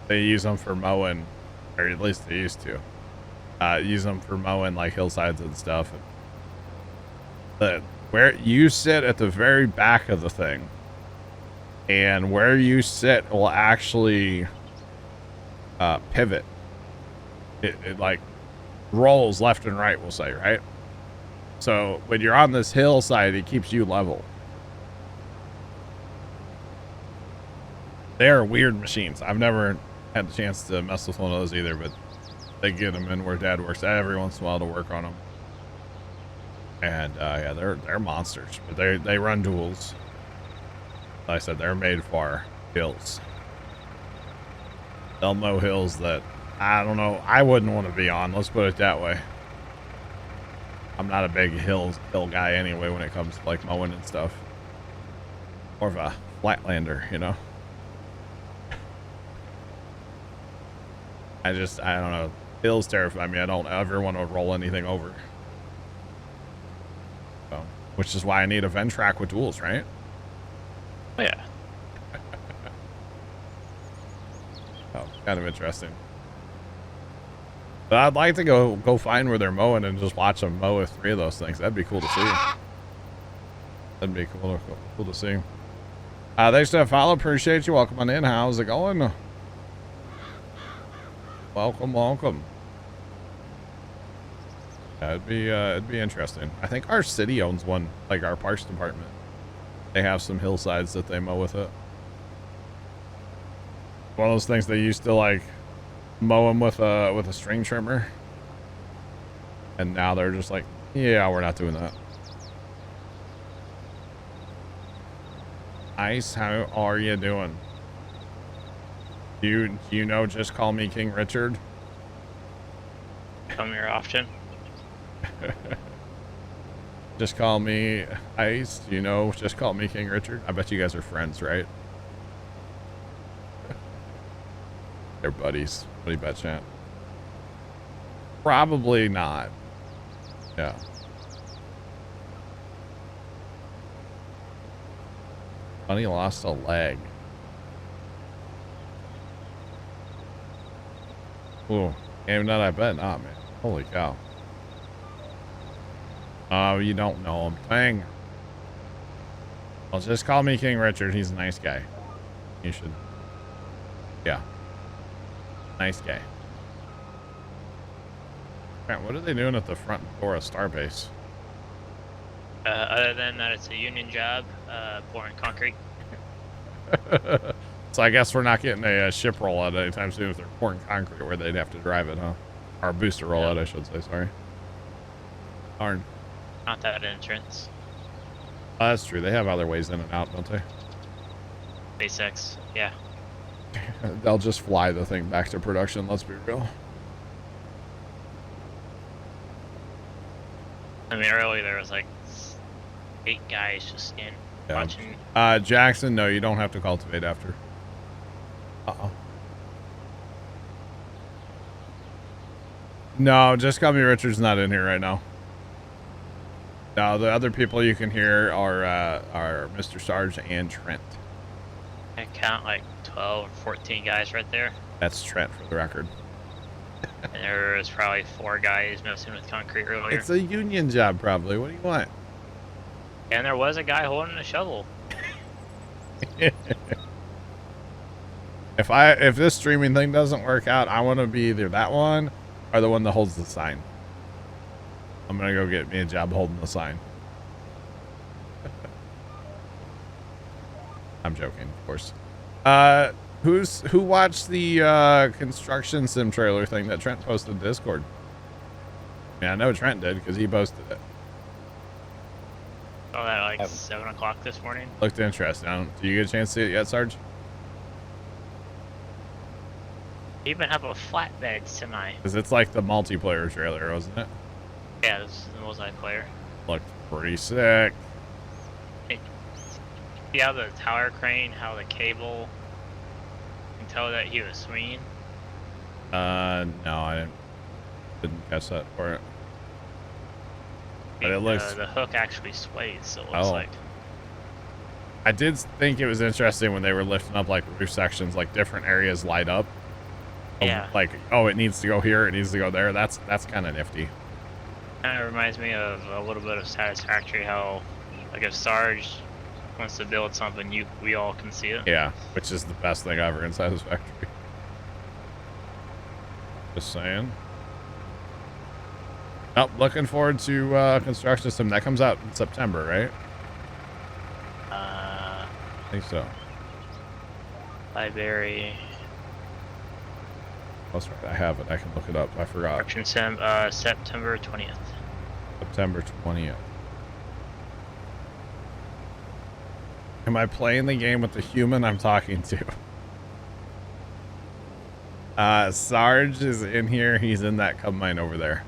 Speaker 1: they use them for mowing, or at least they used to. Use them for mowing like hillsides and stuff. But where you sit at the very back of the thing, and where you sit will actually pivot. It like rolls left and right, we'll say, right? So when you're on this hillside, it keeps you level. They are weird machines. I've never had the chance to mess with one of those either, but they get them in where Dad works every once in a while to work on them. And yeah, they're monsters, but they run duals. Like I said, they're made for hills. They'll mow hills that, I don't know, I wouldn't want to be on. Let's put it that way. I'm not a big hill guy anyway when it comes to like mowing and stuff. More of a flatlander, you know. I don't know. Hills terrify me. I don't ever want to roll anything over. So, which is why I need a Ventrac with duals, right?
Speaker 2: Oh, yeah.
Speaker 1: Oh, kind of interesting. But I'd like to go find where they're mowing and just watch them mow with 3 of those things. That'd be cool to see. That'd be cool to see. Thanks for the follow. Appreciate you. Welcome on in. How's it going? Welcome. Yeah, it'd be interesting. I think our city owns one, like our parks department. They have some hillsides that they mow with it. One of those things they used to like mow them with a string trimmer, and now they're just like, yeah, we're not doing that. Ice, how are you doing? Do you know, just call me King Richard?
Speaker 2: Come here often.
Speaker 1: Just call me Ice. Do you know, just call me King Richard? I bet you guys are friends, right? They're buddies. What do you bet, chat? Probably not. Yeah. Bunny lost a leg. Ooh, game that I bet not, man. Holy cow. Oh, you don't know him. Dang. Well, just call me King Richard. He's a nice guy. You should. Yeah. Nice guy. Man, what are they doing at the front door of Starbase?
Speaker 2: Other than that, it's a union job, pouring concrete.
Speaker 1: So I guess we're not getting a ship rollout anytime soon if they're pouring concrete where they'd have to drive it, huh? Or a booster rollout, I should say. Sorry. Darn.
Speaker 2: Not that entrance.
Speaker 1: Oh, that's true. They have other ways in and out, don't they?
Speaker 2: SpaceX, yeah.
Speaker 1: They'll just fly the thing back to production. Let's be real.
Speaker 2: I mean, earlier there was like 8 guys just in watching.
Speaker 1: Jackson, no, you don't have to cultivate after. Uh-oh. No, just call me Richard's not in here right now. No, the other people you can hear are Mr. Sarge and Trent.
Speaker 2: I count like 12 or 14 guys right there.
Speaker 1: That's Trent for the record.
Speaker 2: And there was probably 4 guys messing with concrete earlier.
Speaker 1: It's a union job, probably. What do you want?
Speaker 2: And there was a guy holding a shovel.
Speaker 1: If this streaming thing doesn't work out, I want to be either that one or the one that holds the sign. I'm gonna go get me a job holding the sign. I'm joking, of course. Who watched the construction sim trailer thing that Trent posted to Discord? Yeah, I know Trent did because he posted it.
Speaker 2: Oh, that like 7 o'clock this morning.
Speaker 1: Looked interesting. Do you get a chance to see it yet, Sarge?
Speaker 2: They even have a flatbed semi.
Speaker 1: Because it's like the multiplayer trailer, wasn't it?
Speaker 2: Yeah, this is the multiplayer.
Speaker 1: Looked pretty sick.
Speaker 2: See how the tower crane, how the cable, you can tell that he was swinging?
Speaker 1: No, I didn't catch that for it. But it looks...
Speaker 2: the hook actually sways, so it looks like.
Speaker 1: I did think it was interesting when they were lifting up like roof sections, like different areas light up.
Speaker 2: Yeah.
Speaker 1: Like, oh, it needs to go here, it needs to go there. That's kind of nifty.
Speaker 2: Kind of reminds me of a little bit of Satisfactory, how like if Sarge wants to build something, we all can see it.
Speaker 1: Yeah, which is the best thing ever in Satisfactory. Just saying. Oh, looking forward to Construction Sim. That comes out in September, right? I think so.
Speaker 2: Library.
Speaker 1: That's right. I have it. I can look it up. I forgot.
Speaker 2: Construction Sim, September 20th.
Speaker 1: September 20th. Am I playing the game with the human I'm talking to? Sarge is in here. He's in that cub mine over there.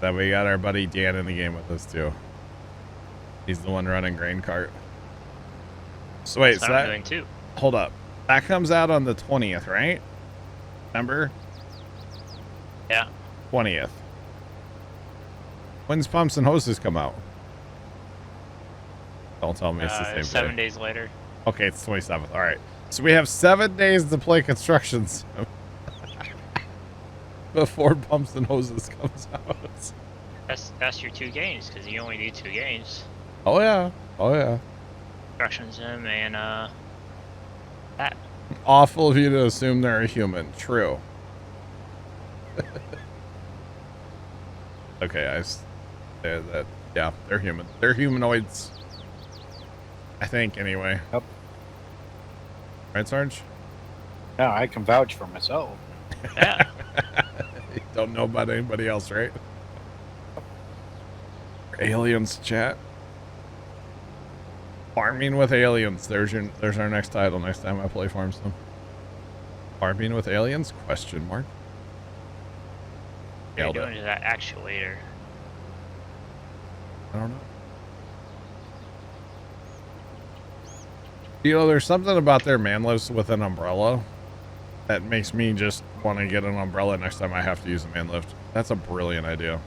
Speaker 1: Then we got our buddy Dan in the game with us too. He's the one running grain cart. So wait,
Speaker 2: That's what I'm doing too.
Speaker 1: Hold up. That comes out on the 20th, right? September?
Speaker 2: Yeah.
Speaker 1: 20th. When's Pumps and Hoses come out? Don't tell me it's the same
Speaker 2: 7
Speaker 1: day.
Speaker 2: days later.
Speaker 1: Okay, it's 27th. All right. So we have 7 days to play Construction Sim before Pumps and Hoses comes out.
Speaker 2: That's your 2 games, because you only need 2 games.
Speaker 1: Oh yeah. Oh yeah.
Speaker 2: Construction Sim and that.
Speaker 1: Awful of you to assume they're a human. True. Okay, yeah, they're human. They're humanoids. I think, anyway.
Speaker 3: Yep.
Speaker 1: Right, Sarge?
Speaker 3: Yeah, I can vouch for myself.
Speaker 2: Yeah.
Speaker 1: You don't know about anybody else, right? Aliens chat. Farming with aliens. There's our next title. Next time I play Farm Sim. Farming with aliens? Question mark.
Speaker 2: What are you
Speaker 1: Nailed
Speaker 2: doing
Speaker 1: it.
Speaker 2: to that actuator?
Speaker 1: I don't know. You know, there's something about their man lifts with an umbrella that makes me just want to get an umbrella next time I have to use a man lift. That's a brilliant idea.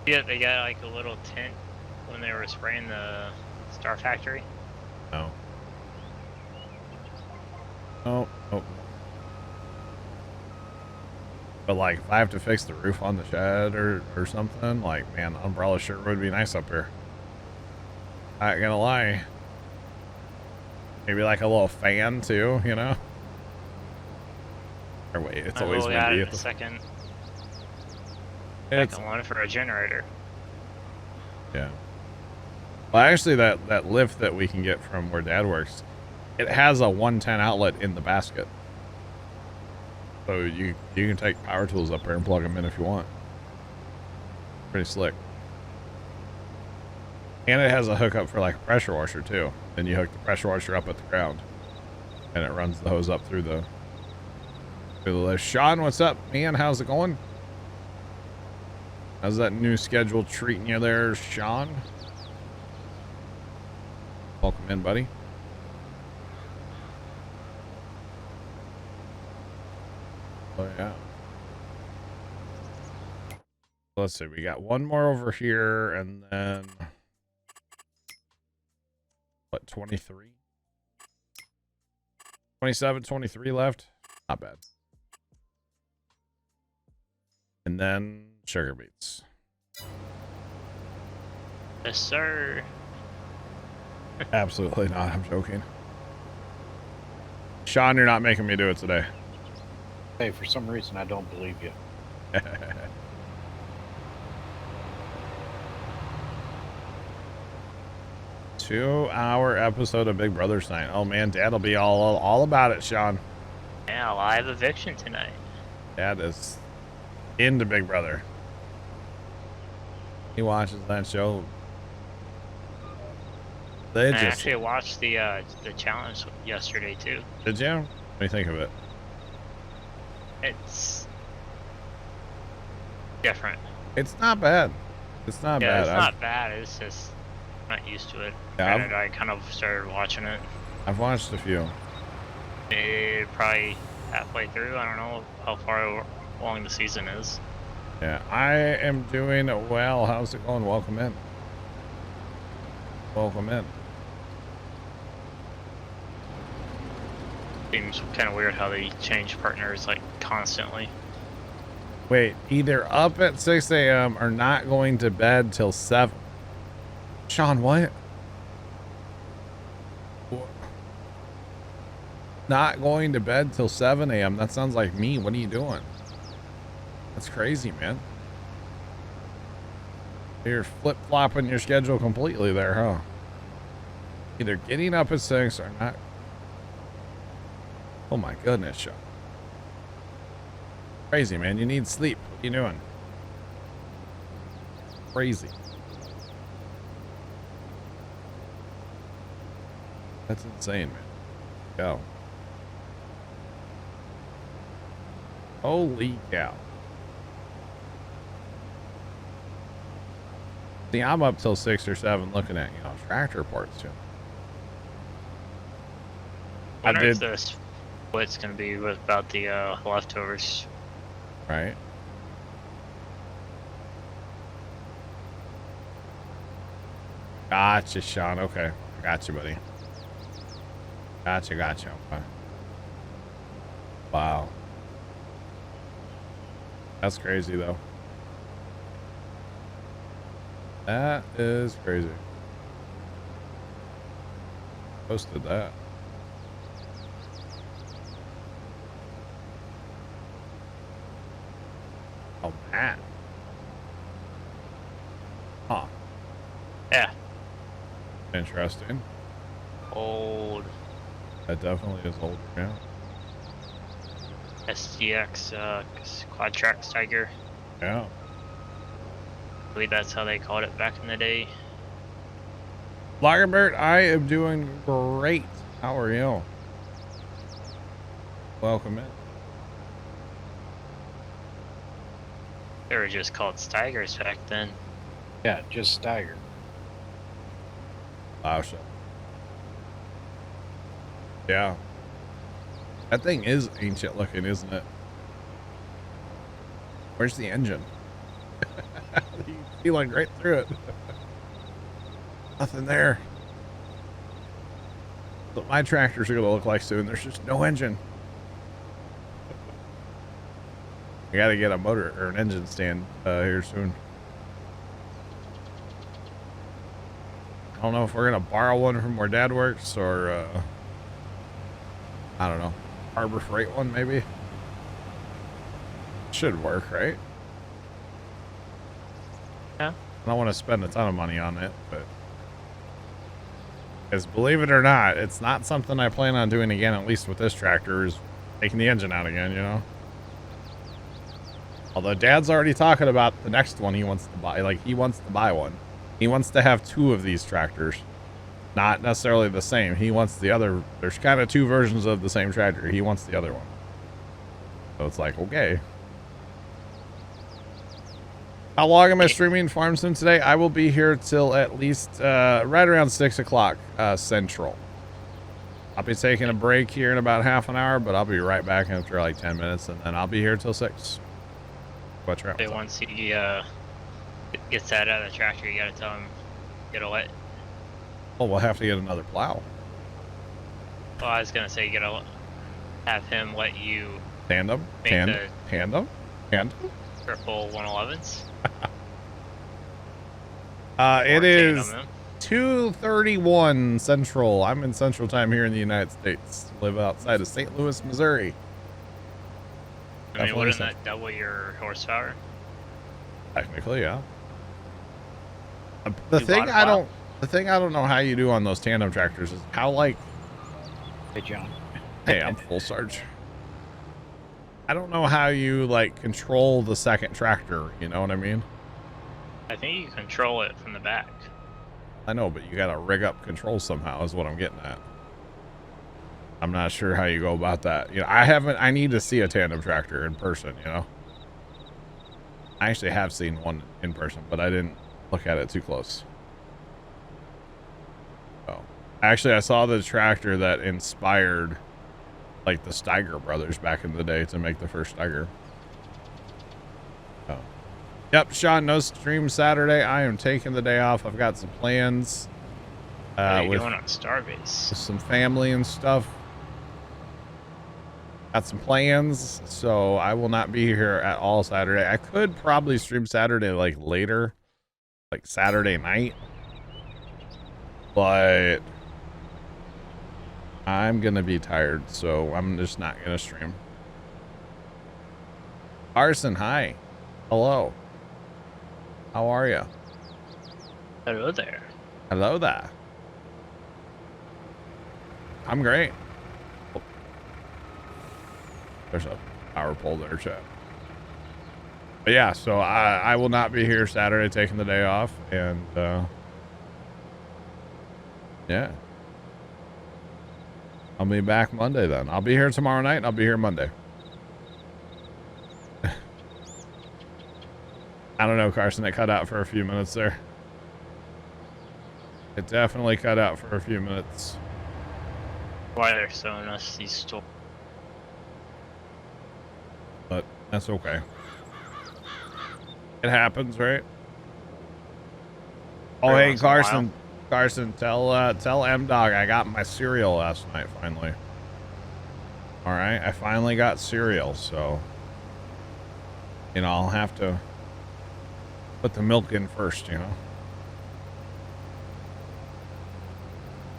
Speaker 2: Yeah, they got like a little tent when they were spraying the Star Factory.
Speaker 1: No. Oh. But like, if I have to fix the roof on the shed or something, like, man, umbrella sure would be nice up here. I ain't gonna lie. Maybe like a little fan too, you know? Or wait, it's always
Speaker 2: will add
Speaker 1: windy
Speaker 2: in
Speaker 1: at
Speaker 2: a
Speaker 1: the
Speaker 2: second.
Speaker 1: It's,
Speaker 2: Second one for a generator.
Speaker 1: yeah. Well, actually, that lift that we can get from where Dad works, it has a 110 outlet in the basket. So you can take power tools up there and plug them in if you want. Pretty slick. And it has a hookup for like a pressure washer too. Then you hook the pressure washer up at the ground, and it runs the hose up through the lift. Sean, what's up, man? How's it going? How's that new schedule treating you there, Sean? Welcome in, buddy. Oh, yeah. Let's see. We got one more over here, and then... What, 23? 27, 23 left? Not bad. And then sugar beets.
Speaker 2: Yes, sir.
Speaker 1: Absolutely not. I'm joking. Sean, you're not making me do it today.
Speaker 3: Hey, for some reason, I don't believe you.
Speaker 1: 2-hour episode of Big Brother tonight. Oh man, Dad'll be all about it, Sean.
Speaker 2: Yeah, live eviction tonight.
Speaker 1: Dad is into Big Brother. He watches that show. They
Speaker 2: I
Speaker 1: just
Speaker 2: actually watched the challenge yesterday too.
Speaker 1: did you? What do you think of it?
Speaker 2: It's different.
Speaker 1: It's not bad. It's not
Speaker 2: Yeah,
Speaker 1: bad.
Speaker 2: it's not bad. It's just not used to it.
Speaker 1: Yeah,
Speaker 2: Granted, I kind of started watching it
Speaker 1: I've watched a few.
Speaker 2: probably halfway through. I don't know how far along the season is.
Speaker 1: Yeah, I am doing well. How's it going? Welcome in. Welcome in.
Speaker 2: Seems kind of weird how they change partners like constantly.
Speaker 1: Wait, either up at 6 a.m. or not going to bed till 7. Sean, what? Not going to bed till 7 a.m. That sounds like me. What are you doing? That's crazy, man. You're flip-flopping your schedule completely there, huh? Either getting up at 6 or not. Oh my goodness, Sean. Crazy, man. You need sleep. What are you doing? Crazy. That's insane, man. Go. Holy cow. See, I'm up till 6 or 7 looking at, tractor reports too.
Speaker 2: I
Speaker 1: I
Speaker 2: wonder if
Speaker 1: did,
Speaker 2: this what's going to be about the leftovers.
Speaker 1: right? Gotcha, Sean. Okay. I got you, buddy. Gotcha. Okay. Wow. That's crazy, though. That is crazy. Posted that. Oh, man. Huh.
Speaker 2: Yeah,
Speaker 1: Interesting.
Speaker 2: old
Speaker 1: That definitely is older, yeah.
Speaker 2: SDX quad track Tiger.
Speaker 1: Yeah.
Speaker 2: I believe that's how they called it back in the day.
Speaker 1: Lagerbert, I am doing great. How are you? Welcome in.
Speaker 2: They were just called Steigers back then.
Speaker 3: Yeah, just stagger.
Speaker 1: Wow, shit. Yeah. That thing is ancient looking, isn't it? Where's the engine? You see like right through it. Nothing there. That's what my tractors are going to look like soon. There's just no engine. I gotta get a motor or an engine stand here soon. I don't know if we're gonna borrow one from where Dad works or I don't know, Harbor Freight one maybe. Should work, right?
Speaker 2: Yeah.
Speaker 1: I don't want to spend a ton of money on it, but because believe it or not, it's not something I plan on doing again. At least with this tractor, is taking the engine out again. You know. Although Dad's already talking about the next one he wants to buy. Like, he wants to buy one. He wants to have 2 of these tractors. Not necessarily the same. He wants the other. There's kind of 2 versions of the same tractor. He wants the other one. So it's like, okay. How long am I streaming Farm Sim today? I will be here till at least right around 6 o'clock Central. I'll be taking a break here in about half an hour, but I'll be right back after like 10 minutes, and then I'll be here till 6. What's your
Speaker 2: Once he gets that out of the tractor, you gotta tell him get a wet.
Speaker 1: Oh, we'll have to get another plow.
Speaker 2: Well, I was gonna say you gotta have him let you
Speaker 1: Tandem?
Speaker 2: make the
Speaker 1: Tandem?
Speaker 2: triple 111s.
Speaker 1: It is
Speaker 2: Tandem,
Speaker 1: 2:31 Central. I'm in Central Time here in the United States. Live outside of St. Louis, Missouri.
Speaker 2: I mean,
Speaker 1: Definitely
Speaker 2: wouldn't
Speaker 1: Central.
Speaker 2: that double your horsepower?
Speaker 1: Technically, yeah. The
Speaker 2: You
Speaker 1: thing
Speaker 2: bought a
Speaker 1: I
Speaker 2: plow?
Speaker 1: don't, the thing I don't know how you do on those tandem tractors is how, like,
Speaker 3: Hey, John.
Speaker 1: hey, I'm full Sarge. I don't know how you like control the second tractor. You know what I mean?
Speaker 2: I think you can control it from the back.
Speaker 1: I know, but you gotta rig up controls somehow. Is what I'm getting at. I'm not sure how you go about that. You know, I need to see a tandem tractor in person. You know, I actually have seen one in person, but I didn't look at it too close. Oh, actually, I saw the tractor that inspired like the Steiger brothers back in the day to make the first Steiger. Oh, yep. Sean, no stream Saturday. I am taking the day off. I've got some plans.
Speaker 2: What are you
Speaker 1: With
Speaker 2: doing on Starbase?
Speaker 1: some family and stuff. Got some plans, so I will not be here at all Saturday. I could probably stream Saturday like later, like Saturday night, but I'm gonna be tired, so I'm just not gonna stream. Arson, hi. Hello. How are you?
Speaker 2: Hello there.
Speaker 1: Hello there. I'm great. Oh. There's a power pole there, chat. But yeah, so I will not be here Saturday, taking the day off, and yeah. I'll be back Monday then. I'll be here tomorrow night, and I'll be here Monday. I don't know, Carson, it cut out for a few minutes there. It definitely cut out for a few minutes.
Speaker 2: Why they're showing us these stories?
Speaker 1: But that's okay. It happens, right? Oh,
Speaker 2: Every
Speaker 1: hey,
Speaker 2: once in a while.
Speaker 1: Carson, tell M Dog I got my cereal last night finally. All right, I finally got cereal, so you know I'll have to put the milk in first, you know.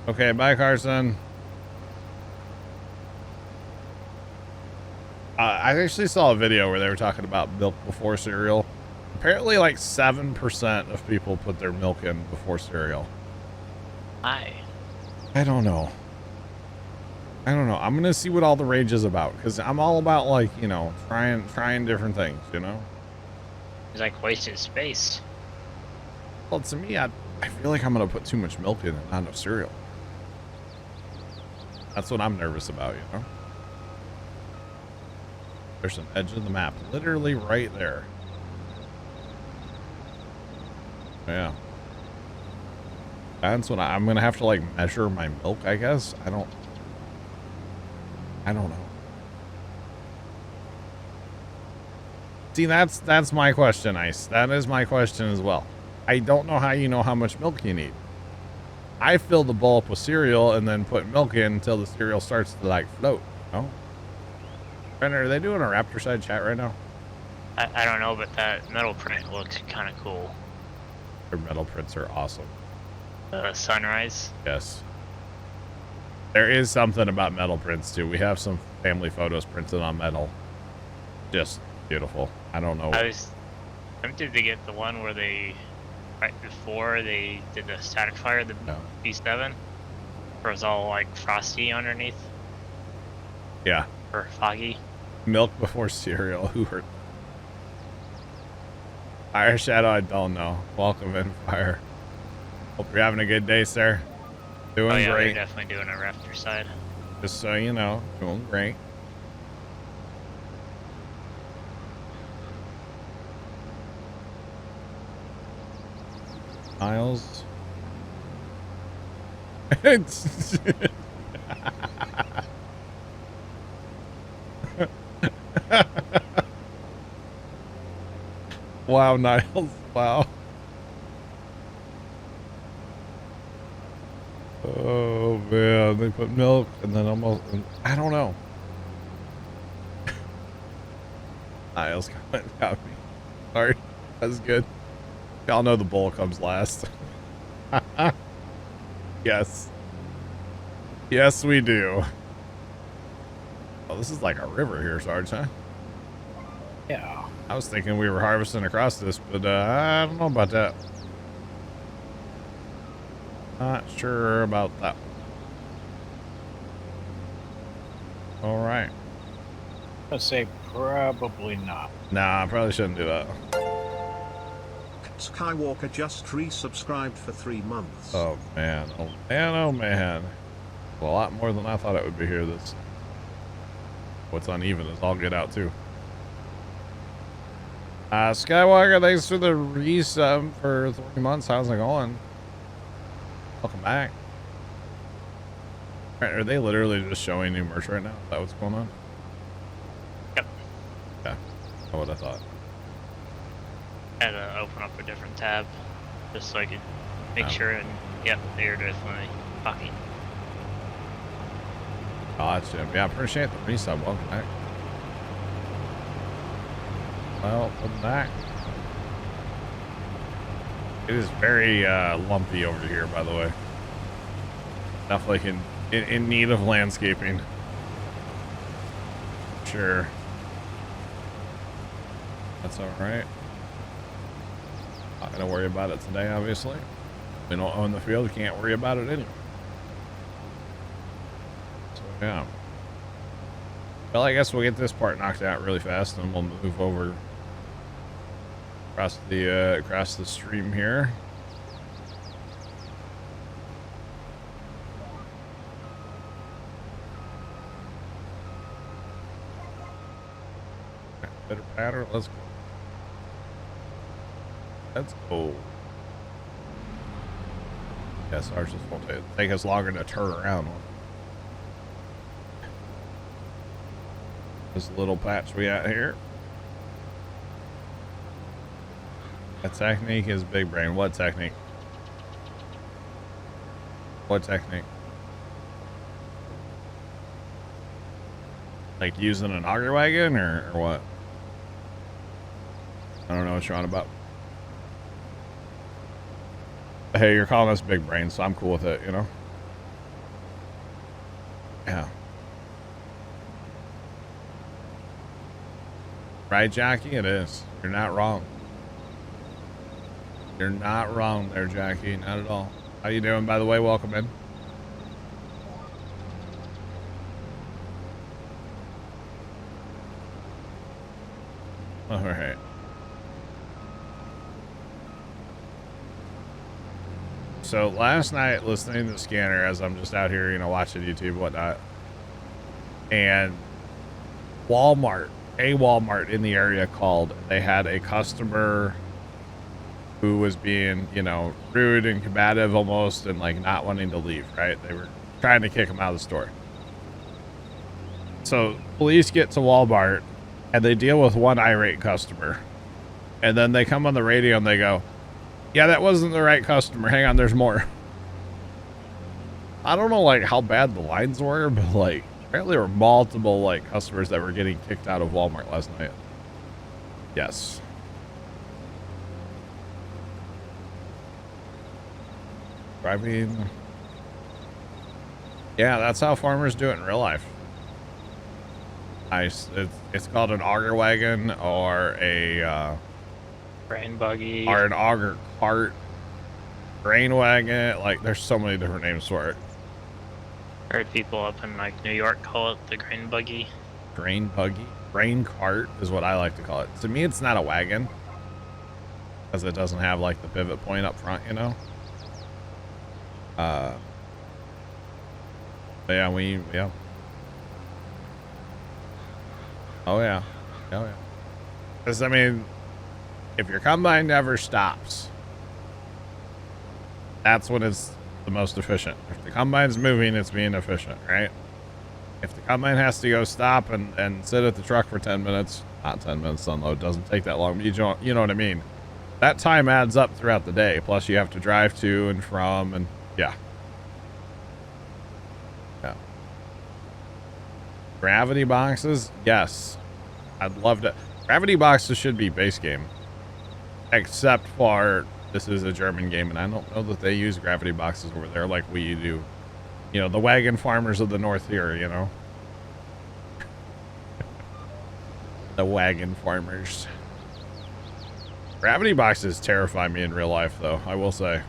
Speaker 1: Okay, bye, Carson. I actually saw a video where they were talking about milk before cereal. Apparently, like 7% of people put their milk in before cereal.
Speaker 2: Hi.
Speaker 1: I don't know. I'm gonna see what all the rage is about, because I'm all about, like, you know, trying different things, you know.
Speaker 2: It's like wasted space.
Speaker 1: Well, to me, I feel like I'm gonna put too much milk in and not enough cereal. That's what I'm nervous about, you know. There's an edge of the map, literally right there. Yeah. That's when I'm gonna have to like measure my milk, I guess. I don't know. See, that's my question, Ice. That is my question as well. I don't know how you know how much milk you need. I fill the bowl up with cereal and then put milk in until the cereal starts to like float, you know? Brenner, are they doing a Raptor side chat right now?
Speaker 2: I don't know, but that metal print looks kind of cool.
Speaker 1: Their metal prints are awesome.
Speaker 2: Sunrise.
Speaker 1: Yes. There is something about metal prints too. We have some family photos printed on metal. Just beautiful. I don't know.
Speaker 2: I was tempted to get the one where they, right before they did the static fire, the
Speaker 1: No.
Speaker 2: B7, where it was all like frosty underneath,
Speaker 1: Yeah.
Speaker 2: or foggy.
Speaker 1: Milk before cereal. Who hurt? Fire Shadow, I don't know. Welcome in, Fire. Hope you're having a good day, sir. Doing
Speaker 2: Oh yeah,
Speaker 1: great.
Speaker 2: they're definitely doing a Raptor side.
Speaker 1: Just so you know, doing great. Miles. It's wow, Niles. Wow. Oh man, they put milk and then almost. I don't know. Niles got me. Sorry, that's good. Y'all know the bowl comes last. Yes. Yes, we do. Oh, this is like a river here, Sarge, huh?
Speaker 3: Yeah.
Speaker 1: I was thinking we were harvesting across this, but I don't know about that. Not sure about that. All right.
Speaker 3: I'd say probably not.
Speaker 1: Nah, I probably shouldn't do that.
Speaker 5: Skywalker just resubscribed for 3 months.
Speaker 1: Oh man, oh man, oh man. Well, a lot more than I thought it would be here. This what's uneven is all get out too. Skywalker, thanks for the resub for 3 months. How's it going? Welcome back. All right, are they literally just showing new merch right now? Is that what's going on?
Speaker 2: Yep.
Speaker 1: Yeah, that's what I thought.
Speaker 2: I had to open up a different tab just so I could make
Speaker 1: Oh.
Speaker 2: sure. And yep, they're definitely talking.
Speaker 1: Gotcha. Yeah, I appreciate the resub. Welcome back. Welcome back. It is very lumpy over here, by the way. Definitely in need of landscaping. Sure. That's all right. Not gonna worry about it today, obviously. We don't own the field, we can't worry about it anyway. So yeah. Well, I guess we'll get this part knocked out really fast, and we'll move over across the stream here. Better pattern. Let's go. Let's go. Yes, ours just won't take us longer to turn around. This little patch we got here. That technique is big brain. What technique? What technique? Like using an auger wagon or what? I don't know what you're on about. Hey, you're calling us big brain, so I'm cool with it, you know? Yeah. Right, Jackie? It is. You're not wrong. You're not wrong there, Jackie. Not at all. How you doing, by the way? Welcome in. All right. So last night, listening to the scanner as I'm just out here, you know, watching YouTube and whatnot, and Walmart, a Walmart in the area called. They had a customer who was being, you know, rude and combative almost, and like not wanting to leave, right? They were trying to kick him out of the store. So police get to Walmart and they deal with one irate customer. And then they come on the radio and they go, yeah, that wasn't the right customer. Hang on, there's more. I don't know like how bad the lines were, but like apparently there were multiple like customers that were getting kicked out of Walmart last night. Yes. Driving. Yeah, that's how farmers do it in real life. It's called an auger wagon or a
Speaker 2: Grain buggy.
Speaker 1: or an auger cart, grain wagon. Like, there's so many different names for it.
Speaker 2: Heard people up in like New York call it the grain buggy.
Speaker 1: Grain buggy, grain cart is what I like to call it. To me, it's not a wagon because it doesn't have like the pivot point up front, you know. But yeah, yeah. Oh yeah, oh yeah. Because I mean, if your combine never stops, that's when it's the most efficient. If the combine's moving, it's being efficient, right? If the combine has to go stop and sit at the truck for 10 minutes, not 10 minutes to unload, doesn't take that long, but you know what I mean? That time adds up throughout the day. Plus you have to drive to and from, and yeah. Yeah. Gravity boxes? Yes. I'd love to. Gravity boxes should be base game. Except for, this is a German game, and I don't know that they use gravity boxes over there like we do. You know, the wagon farmers of the north here, you know. The wagon farmers. Gravity boxes terrify me in real life, though, I will say.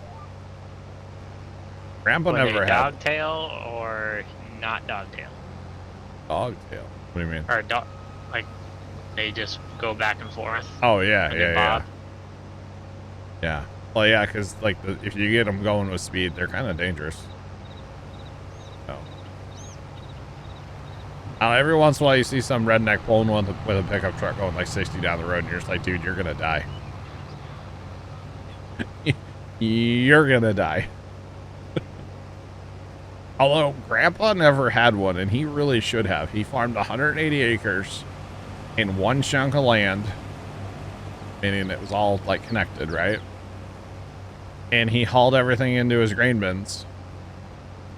Speaker 1: Grandpa
Speaker 2: Were
Speaker 1: never
Speaker 2: they
Speaker 1: had.
Speaker 2: dogtail or not dogtail?
Speaker 1: Dogtail. What do you mean?
Speaker 2: Or dog, like they just go back and forth.
Speaker 1: Oh, yeah,
Speaker 2: and
Speaker 1: yeah,
Speaker 2: they
Speaker 1: yeah.
Speaker 2: bob?
Speaker 1: Yeah. Well, yeah, because, like, if you get them going with speed, they're kind of dangerous. So. Every once in a while, you see some redneck pulling one with a pickup truck going like 60 down the road, and you're just like, dude, you're going to die. You're going to die. Although, Grandpa never had one, and he really should have. He farmed 180 acres in one chunk of land, meaning it was all, like, connected, right? And he hauled everything into his grain bins.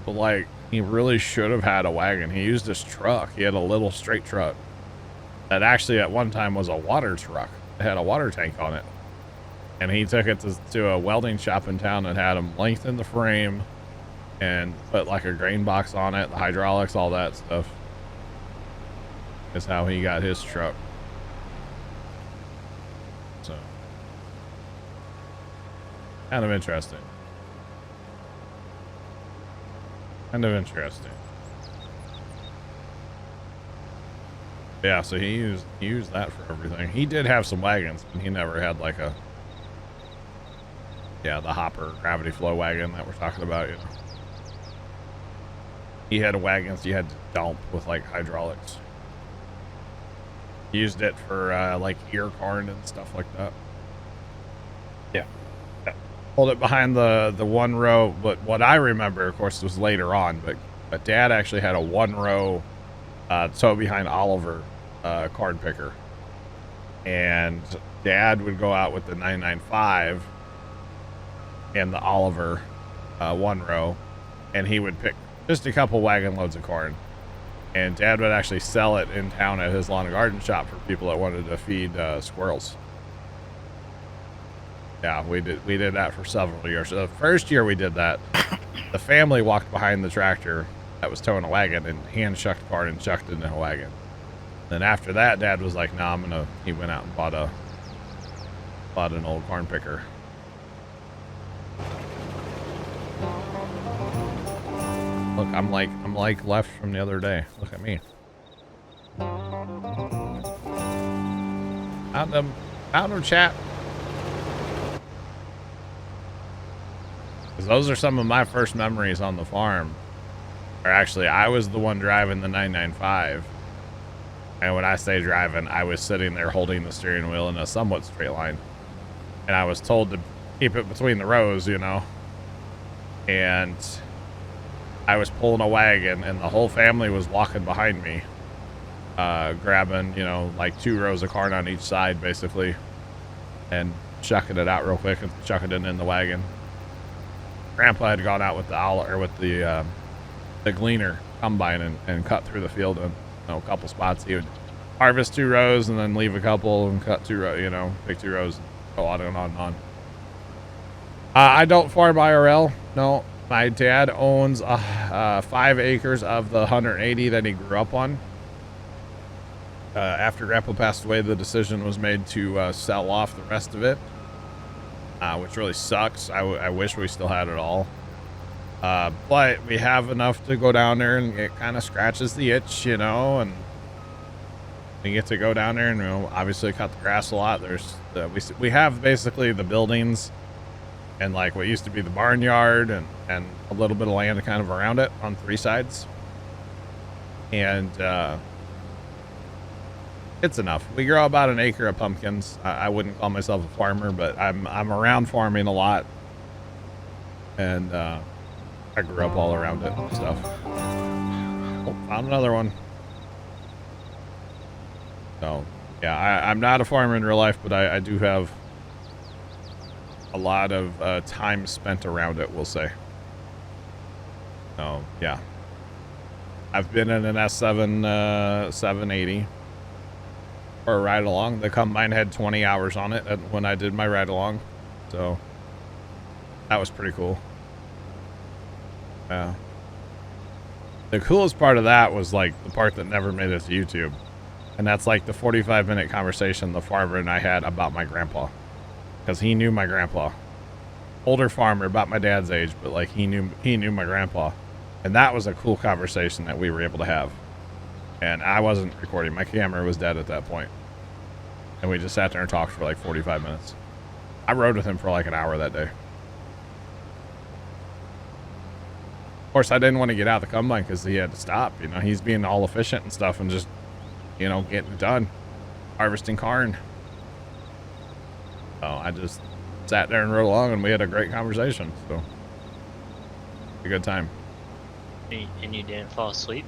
Speaker 1: But, like, he really should have had a wagon. He used his truck. He had a little straight truck that actually at one time was a water truck. It had a water tank on it. And he took it to a welding shop in town and had him lengthen the frame and put like a grain box on it, the hydraulics, all that stuff. Is how he got his truck. So, kind of interesting. Kind of interesting. Yeah, so he used that for everything. He did have some wagons, but he never had like a, yeah, the hopper gravity flow wagon that we're talking about, you know. He had wagons you had to dump with like hydraulics. He used it for like ear corn and stuff like that.
Speaker 3: Yeah.
Speaker 1: Hold it behind the one row, but what I remember, of course, was later on, but Dad actually had a one row tow behind Oliver corn picker, and Dad would go out with the 995 and the Oliver one row, and he would pick just a couple wagon loads of corn, and Dad would actually sell it in town at his lawn and garden shop for people that wanted to feed squirrels. Yeah, we did that for several years. So the first year we did that, the family walked behind the tractor that was towing a wagon and hand shucked corn and chucked it in a wagon. Then after that, Dad was like, "No, he went out and bought an old corn picker. Look, I'm like left from the other day. Look at me. Out of chat. Because those are some of my first memories on the farm. Or actually, I was the one driving the 995. And when I say driving, I was sitting there holding the steering wheel in a somewhat straight line. And I was told to keep it between the rows, you know. And I was pulling a wagon, and the whole family was walking behind me. Grabbing, you know, like 2 rows of corn on each side, basically. And chucking it out real quick and chucking it in the wagon. Grandpa had gone out with the gleaner combine and cut through the field in, you know, a couple spots. harvest 2 rows and then leave a couple and cut 2 rows, you know, pick 2 rows, go on and on and on. I don't farm IRL. No, my dad owns 5 acres of the 180 that he grew up on. After Grandpa passed away, the decision was made to sell off the rest of it, which really sucks. I wish we still had it all. But we have enough to go down there, and it kind of scratches the itch, you know, and we get to go down there and, you know, obviously cut the grass a lot. There's we have basically the buildings and like what used to be the barnyard and a little bit of land kind of around it on 3 sides. And it's enough. We grow about an acre of pumpkins. I wouldn't call myself a farmer, but I'm around farming a lot. And I grew up all around it and stuff. Oh, found another one. So, yeah, I'm not a farmer in real life, but I do have a lot of time spent around it, we'll say. So, yeah. I've been in an S7 780 for a ride along. The combine had 20 hours on it when I did my ride along. So, that was pretty cool. Yeah. The coolest part of that was like the part that never made it to YouTube. And that's like the 45-minute conversation the farmer and I had about my grandpa. Because he knew my grandpa. Older farmer, about my dad's age, but like he knew my grandpa. And that was a cool conversation that we were able to have. And I wasn't recording. My camera was dead at that point. And we just sat there and talked for like 45 minutes. I rode with him for like an hour that day. Of course, I didn't want to get out of the combine because he had to stop. You know, he's being all efficient and stuff and just, you know, getting it done. Harvesting corn. So I just sat there and rode along and we had a great conversation. So, a good time.
Speaker 2: And you didn't fall asleep?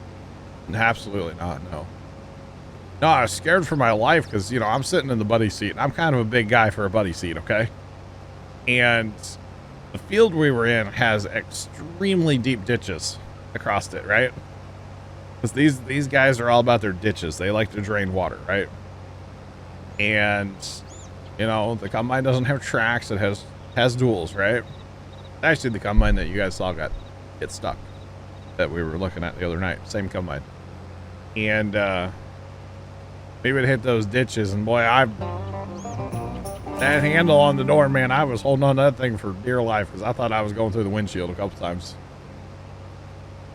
Speaker 1: Absolutely not, no. No, I was scared for my life because, you know, I'm sitting in the buddy seat. I'm kind of a big guy for a buddy seat, okay? And the field we were in has extremely deep ditches across it, right? Because these guys are all about their ditches. They like to drain water, right? And, you know, the combine doesn't have tracks. It has duals, right? Actually, the combine that you guys saw got stuck that we were looking at the other night. Same combine. And we would hit those ditches, and boy, that handle on the door, man, I was holding on to that thing for dear life because I thought I was going through the windshield a couple times.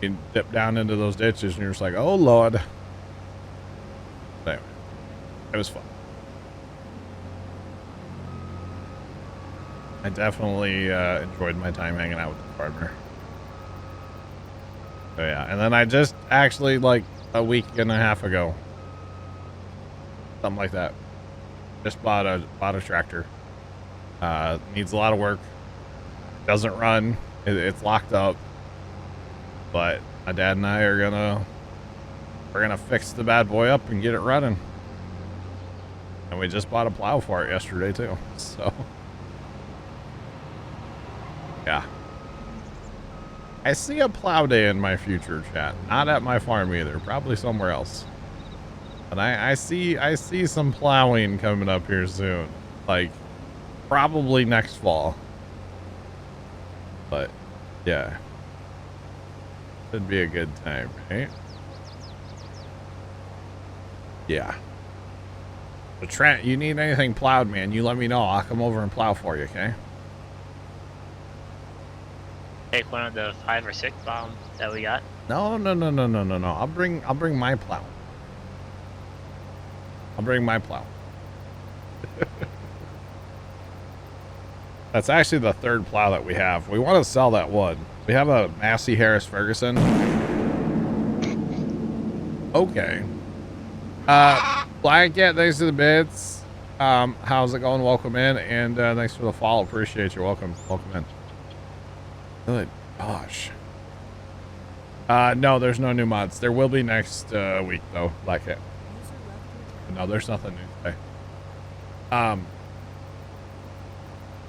Speaker 1: You dip down into those ditches, and you're just like, oh, Lord. Anyway, it was fun. I definitely enjoyed my time hanging out with the farmer. So, yeah, and then I just actually, like, a week and a half ago, something like that, just bought a tractor. Needs a lot of work. Doesn't run. It's locked up. But my dad and I we're gonna fix the bad boy up and get it running. And we just bought a plow for it yesterday too. So yeah. I see a plow day in my future, chat. Not at my farm either. Probably somewhere else. But I see some plowing coming up here soon. Like, probably next fall. But, yeah. Should be a good time, right? Yeah. But Trent, you need anything plowed, man, you let me know. I'll come over and plow for you, okay?
Speaker 2: Take one of the 5 or 6 that we got.
Speaker 1: No. I'll bring my plow. I'll bring my plow. That's actually the 3rd plow that we have. We want to sell that one. We have a Massey Harris Ferguson. Okay. Blanket, thanks for the bits. How's it going? Welcome in, and thanks for the follow. Appreciate you. Welcome in. Good gosh. No, there's no new mods. There will be next week though. Black Cat. No, there's nothing new today.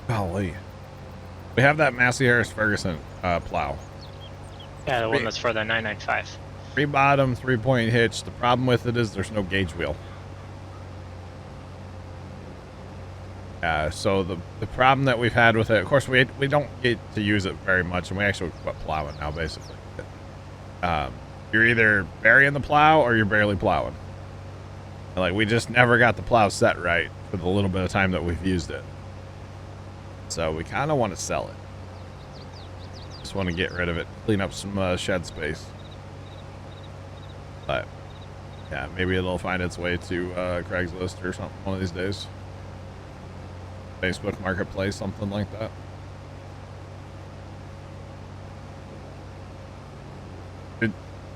Speaker 1: Golly. We have that Massey Harris Ferguson plow.
Speaker 2: Yeah, the one that's for the 995.
Speaker 1: 3 bottom, 3-point hitch. The problem with it is there's no gauge wheel. So the problem that we've had with it, of course, we don't get to use it very much, and we actually quit plowing now, basically. You're either burying the plow or you're barely plowing. Like, we just never got the plow set right for the little bit of time that we've used it. So we kind of want to sell it. Just want to get rid of it, clean up some shed space. But yeah, maybe it'll find its way to Craigslist or something one of these days. Facebook Marketplace, something like that.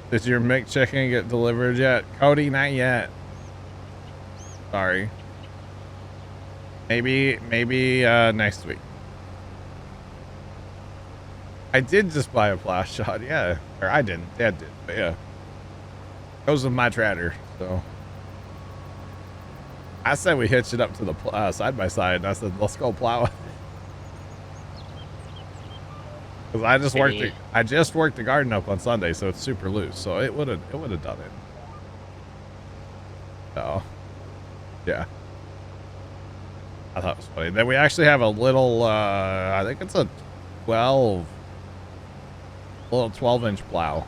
Speaker 1: Did your McChicken get delivered yet? Cody, not yet. Sorry. Maybe next week. I did just buy a plow shot, yeah. Or I didn't. Dad did, but yeah. Goes with my tractor, so. I said we hitch it up to the side by side, and I said, let's go plow it. Because I just worked the garden up on Sunday, so it's super loose. So it would have done it. So, yeah. I thought it was funny. Then we actually have a little, I think it's a 12-inch plow.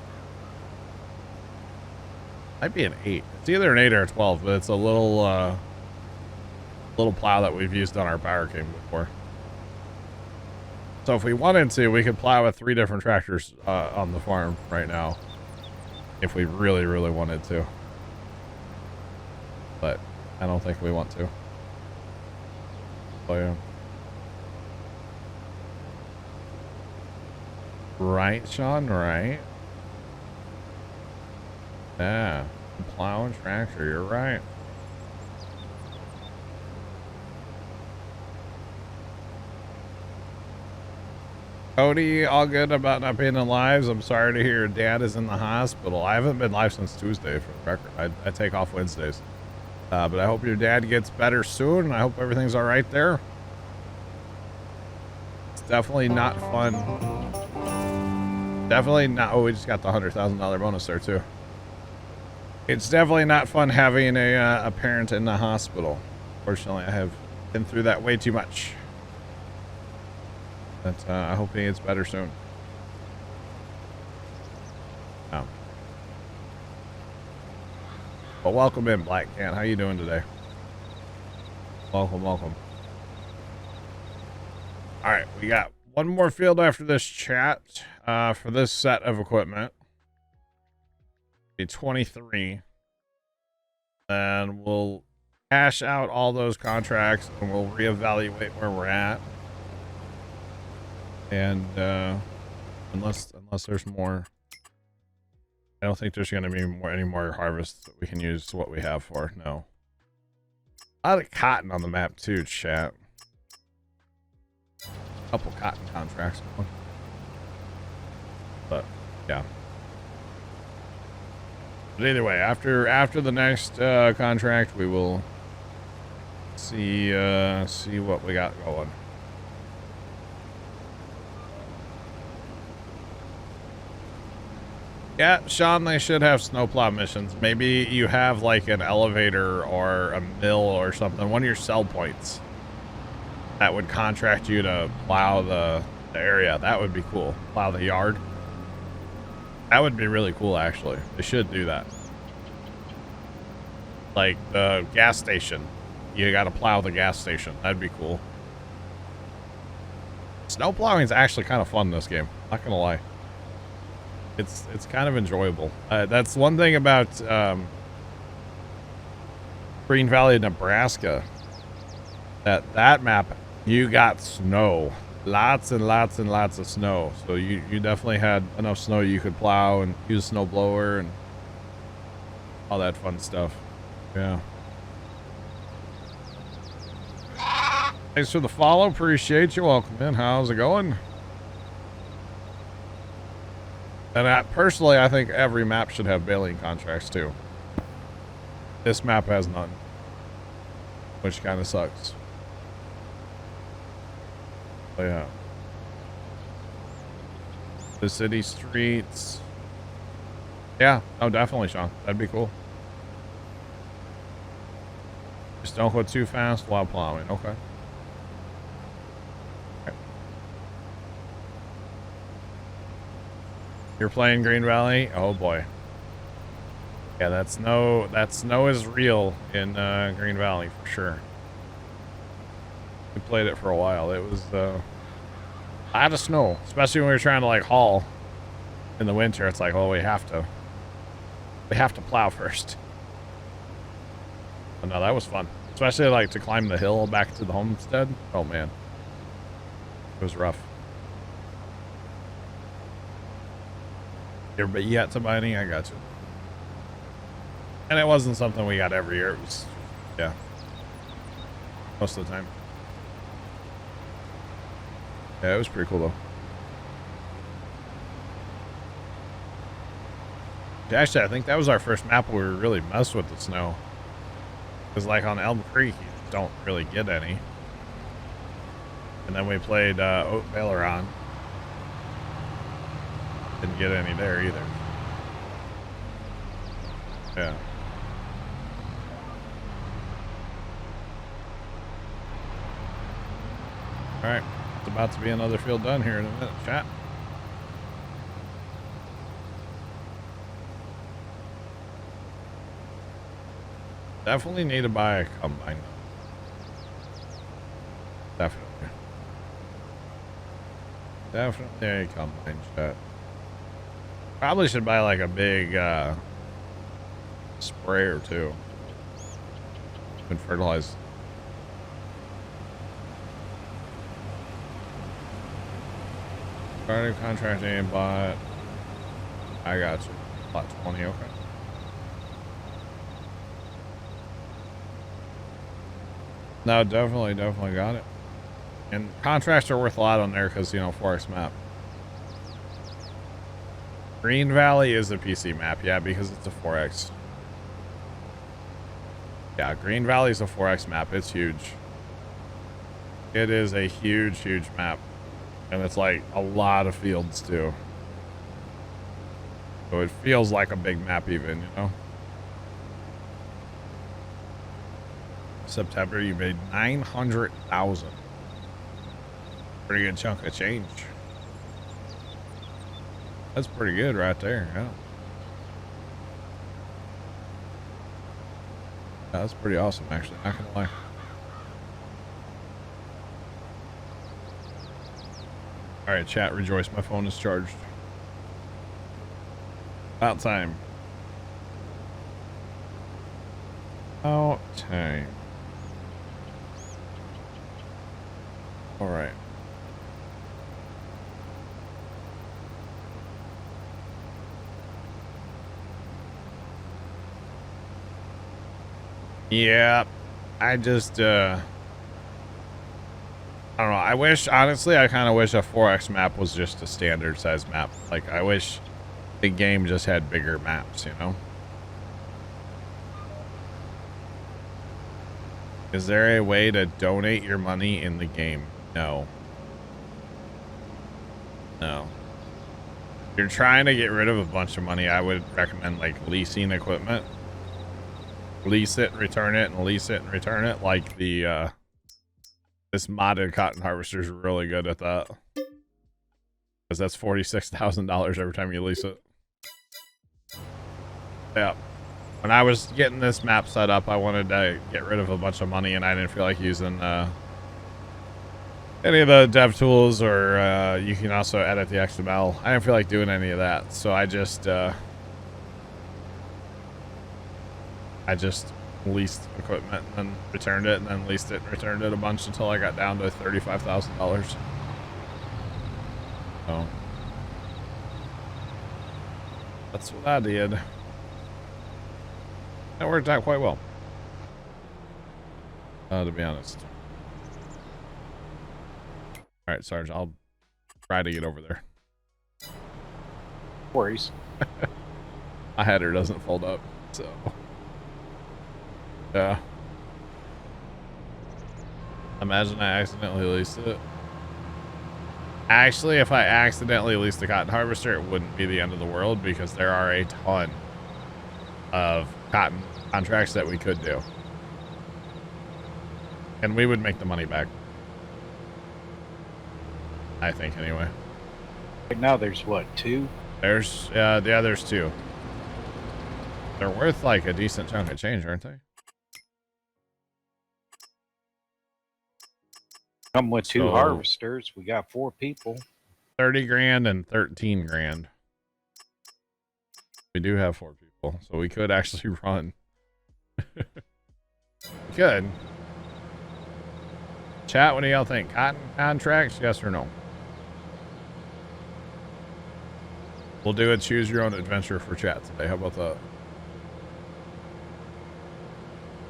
Speaker 1: Might be an 8. It's either an 8 or a 12, but it's a little plow that we've used on our power king before. So if we wanted to, we could plow with 3 different tractors on the farm right now, if we really, really wanted to. But I don't think we want to. Oh yeah. Right, Sean? Right. Yeah. Plow and tractor, you're right. Cody, all good about not being in lives. I'm sorry to hear your dad is in the hospital. I haven't been live since Tuesday, for the record. I take off Wednesdays. But I hope your dad gets better soon, and I hope everything's all right there. It's definitely not fun. Definitely not. Oh, we just got the $100,000 bonus there, too. It's definitely not fun having a parent in the hospital. Fortunately, I have been through that way too much. But I hope he gets better soon. Oh. Well, welcome in, Black Cat. How you doing today? Welcome, welcome. All right, we got one more field after this chat for this set of equipment. Be 23. And we'll cash out all those contracts and we'll reevaluate where we're at. And unless there's more, I don't think there's going to be any more harvests that we can use what we have for. No. A lot of cotton on the map too, chat. A couple cotton contracts. But yeah. But either way, after the next contract, we will see what we got going. Yeah, Sean, they should have snowplow missions. Maybe you have like an elevator or a mill or something, one of your sell points that would contract you to plow the area. That would be cool. Plow the yard. That would be really cool, actually. They should do that. Like the gas station. You got to plow the gas station. That'd be cool. Snow plowing is actually kind of fun in this game. Not gonna lie. It's kind of enjoyable. That's one thing about Green Valley, Nebraska. That map, you got snow. Lots and lots and lots of snow. So you definitely had enough snow you could plow and use a snow blower and all that fun stuff. Yeah. Thanks for the follow. Appreciate you. Welcome in. How's it going? And personally, I think every map should have baling contracts too. This map has none, which kind of sucks. But yeah. The city streets. Yeah, oh, definitely, Sean. That'd be cool. Just don't go too fast while plowing. Okay. You're playing Green Valley? Oh boy. Yeah, that snow is real in Green Valley for sure. We played it for a while. It was a lot of snow, especially when we were trying to like haul in the winter. It's like, oh, we have to plow first. But no, that was fun, especially like to climb the hill back to the homestead. Oh man, it was rough. But you got somebody? I got you. And it wasn't something we got every year. It was, yeah, most of the time. Yeah, it was pretty cool though. Actually, I think that was our first map where we really messed with the snow. Because like on Elm Creek, you don't really get any. And then we played Oat Baileron. Didn't get any there either. Yeah. Alright. It's about to be another field done here in a minute, chat. Definitely need to buy a combine. Definitely. Definitely a combine, chat. Probably should buy like a big sprayer too. And fertilize. Starting contracting, but I got you. Lot 20, okay. No, definitely got it. And contracts are worth a lot on there because, you know, 4X map. Green Valley is a PC map, yeah, because it's a 4X. Yeah, Green Valley is a 4X map. It's huge. It is a huge, huge map. And it's like a lot of fields too. So it feels like a big map even, you know? September, you made 900,000. Pretty good chunk of change. That's pretty good right there, yeah. Yeah, that's pretty awesome, actually, not gonna lie. Alright, chat, rejoice, my phone is charged. About time. About time. Alright. Yeah, I just, I don't know. I wish, honestly, I kind of wish a 4X map was just a standard size map. Like, I wish the game just had bigger maps, you know? Is there a way to donate your money in the game? No. No. If you're trying to get rid of a bunch of money, I would recommend, like, leasing equipment. Lease it, return it, and lease it and return it. Like the this modded cotton harvester is really good at that, because that's $46,000 every time you lease it. Yeah, when I was getting this map set up, I wanted to get rid of a bunch of money, and I didn't feel like using any of the dev tools, or you can also edit the XML. I didn't feel like doing any of that, so I just leased equipment and then returned it, and then leased it and returned it a bunch until I got down to $35,000. So that's what I did. That worked out quite well, to be honest. All right, Sarge, I'll try to get over there.
Speaker 3: Worries.
Speaker 1: My header doesn't fold up, so. Yeah. Imagine I accidentally leased it. Actually, if I accidentally leased the cotton harvester, it wouldn't be the end of the world, because there are a ton of cotton contracts that we could do. And we would make the money back. I think, anyway.
Speaker 3: Right now there's what, 2?
Speaker 1: There's there's two. They're worth like a decent chunk of change, aren't they?
Speaker 3: Come with two
Speaker 1: So-
Speaker 3: harvesters. We got 4 people.
Speaker 1: 30 grand and 13 grand. We do have 4 people, so we could actually run. We could. Chat, what do y'all think? Cotton contracts, yes or no? We'll do a choose your own adventure for chat today. How about that?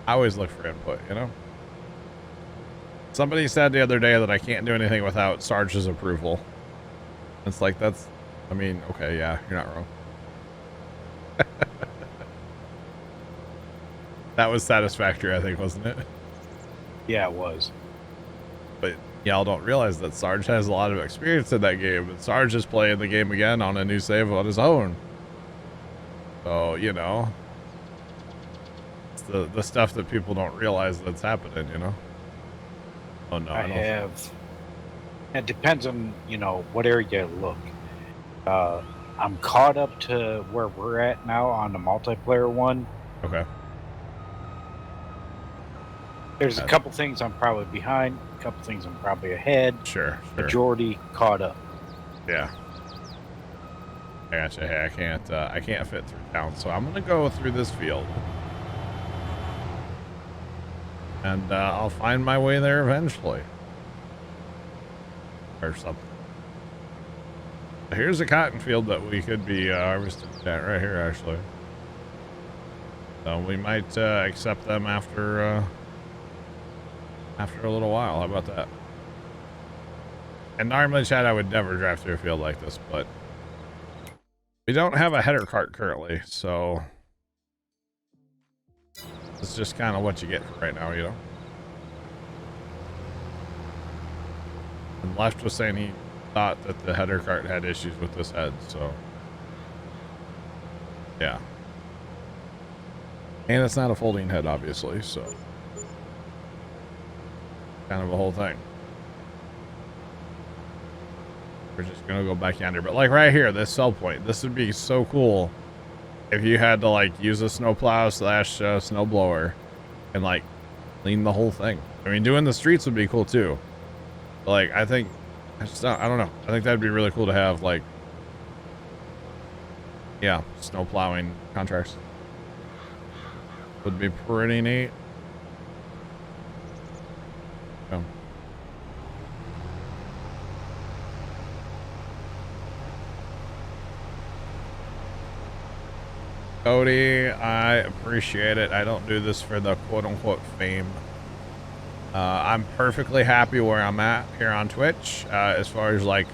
Speaker 1: I always look for input, you know? Somebody said the other day that I can't do anything without Sarge's approval. It's like, that's, I mean, okay, yeah, you're not wrong. That was satisfactory, I think, wasn't it?
Speaker 3: Yeah, it was.
Speaker 1: But y'all don't realize that Sarge has a lot of experience in that game, and Sarge is playing the game again on a new save on his own. So, you know, it's the stuff that people don't realize that's happening, you know? Oh, no.
Speaker 3: I have. It depends on, you know, what area you look. I'm caught up to where we're at now on the multiplayer one.
Speaker 1: Okay.
Speaker 3: There's a couple things I'm probably behind, a couple things I'm probably ahead.
Speaker 1: Sure.
Speaker 3: Majority caught up.
Speaker 1: Yeah. I gotcha. Hey, I can't fit through town, so I'm gonna go through this field. And I'll find my way there eventually. Or something. Here's a cotton field that we could be harvesting at right here, actually. So we might accept them after a little while. How about that? And normally, Chad, I would never drive through a field like this, but we don't have a header cart currently, so it's just kind of what you get right now, you know? And Left was saying he thought that the header cart had issues with this head, so yeah. And it's not a folding head, obviously, so kind of a whole thing. We're just gonna go back yonder, but like right here, this sell point, this would be so cool if you had to like use a snowplow / snow blower and like clean the whole thing. I mean, doing the streets would be cool too. But, like, I think I don't know. I think that'd be really cool to have, like, yeah, snow plowing contracts. Would be pretty neat. Yeah. Cody, I appreciate it. I don't do this for the quote-unquote fame. I'm perfectly happy where I'm at here on Twitch, as far as like